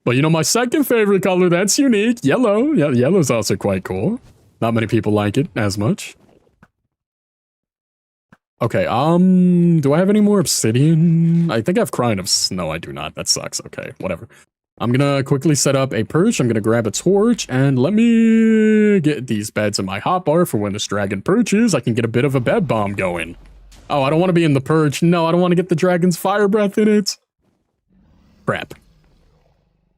But, my second favorite color that's unique, yellow. Yeah, yellow's also quite cool. Not many people like it as much. Okay, do I have any more obsidian? I think I have crying no, I do not. That sucks. Okay, whatever. I'm gonna quickly set up a perch. I'm gonna grab a torch, and let me get these beds in my hotbar for when this dragon perches. I can get a bit of a bed bomb going. Oh, I don't want to be in the perch. No, I don't want to get the dragon's fire breath in it. Crap.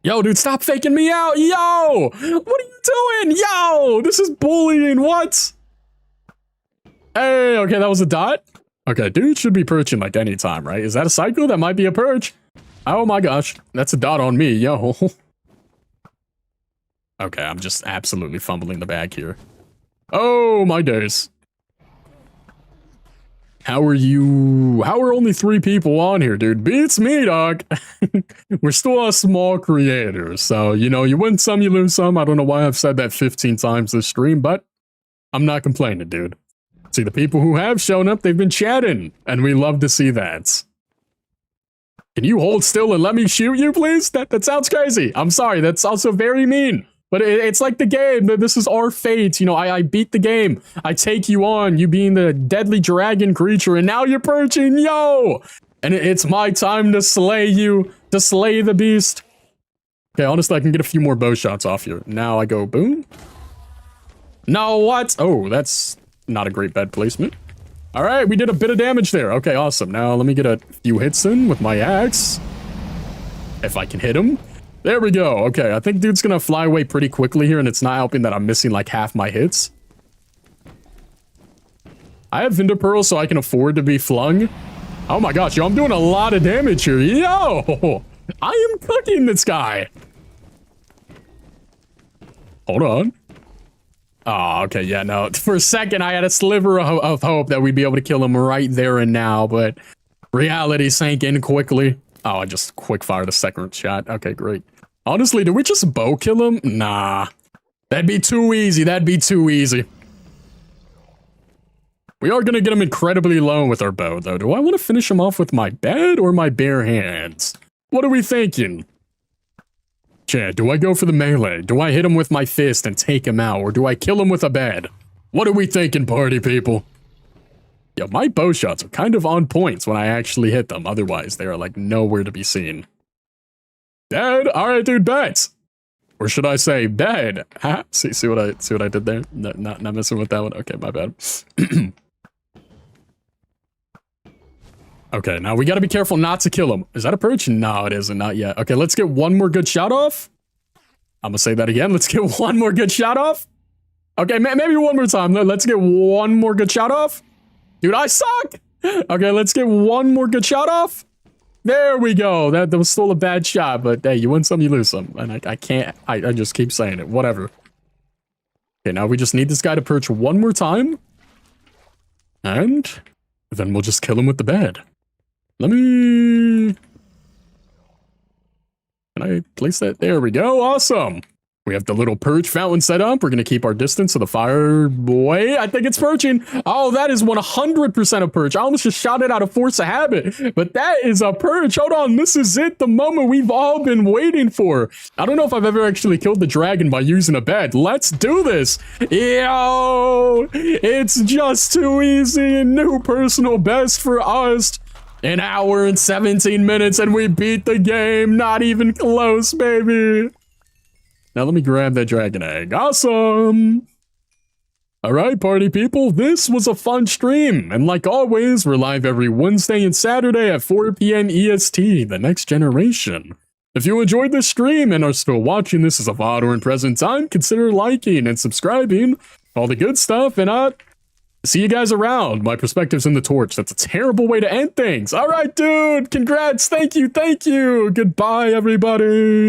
Yo, dude, stop faking me out. Yo, what are you doing? Yo, this is bullying. What? Hey, okay, that was a dot. Okay, dude should be perching like any time, right? Is that a cycle? That might be a perch. Oh my gosh, that's a dot on me, yo. Okay, I'm just absolutely fumbling the bag here. Oh my days. How are you? How are only 3 people on here, dude? Beats me, dog. We're still a small creator, so, you win some, you lose some. I don't know why I've said that 15 times this stream, but I'm not complaining, dude. See, the people who have shown up, they've been chatting, and we love to see that. Can you hold still and let me shoot you, please? That sounds crazy. I'm sorry, that's also very mean. But it's like the game. This is our fate. I beat the game. I take you on, you being the deadly dragon creature, and now you're perching, yo! And it's my time to slay you, to slay the beast. Okay, honestly, I can get a few more bow shots off here. Now I go boom. No, what? Oh, that's not a great bed placement. All right, we did a bit of damage there. Okay, awesome. Now let me get a few hits in with my axe. If I can hit him. There we go. Okay, I think dude's gonna fly away pretty quickly here, and it's not helping that I'm missing like half my hits. I have Vinder Pearl, so I can afford to be flung. Oh my gosh, yo, I'm doing a lot of damage here. Yo, I am cooking this guy. Hold on. Oh, okay, yeah, no. For a second, I had a sliver of hope that we'd be able to kill him right there and now, but reality sank in quickly. Oh, I just quick fired a second shot. Okay, great. Honestly, did we just bow kill him? Nah. That'd be too easy. That'd be too easy. We are going to get him incredibly low with our bow, though. Do I want to finish him off with my bed or my bare hands? What are we thinking? Chad, do I go for the melee? Do I hit him with my fist and take him out? Or do I kill him with a bed? What are we thinking, party people? Yo, my bow shots are kind of on points when I actually hit them. Otherwise, they are like nowhere to be seen. Dead? Alright, dude, bets. Or should I say bed? Ha? See what I did there? Not messing with that one. Okay, my bad. Okay, now we gotta be careful not to kill him. Is that a perch? No, it isn't. Not yet. Okay, let's get one more good shot off. I'm gonna say that again. Let's get one more good shot off. Okay, maybe one more time. Let's get one more good shot off. Dude, I suck. Okay, let's get one more good shot off. There we go. That was still a bad shot, but hey, you win some, you lose some. And I can't, I just keep saying it. Whatever. Okay, now we just need this guy to perch one more time. And then we'll just kill him with the bed. Let me... Can I place that? There we go. Awesome. We have the little perch fountain set up. We're going to keep our distance to the fire. Boy, I think it's perching. Oh, that is 100% a perch. I almost just shot it out of force of habit, but that is a perch. Hold on. This is it. The moment we've all been waiting for. I don't know if I've ever actually killed the dragon by using a bed. Let's do this. Yo, it's just too easy. New personal best for us. An hour and 17 minutes and we beat the game. Not even close, baby. Now let me grab that dragon egg. Awesome! Alright, party people, this was a fun stream. And like always, we're live every Wednesday and Saturday at 4 p.m. EST, the next generation. If you enjoyed this stream and are still watching this as a VOD or in present time, consider liking and subscribing. All the good stuff, and see you guys around. My perspective's in the torch. That's a terrible way to end things. Alright, dude, congrats, thank you. Goodbye, everybody.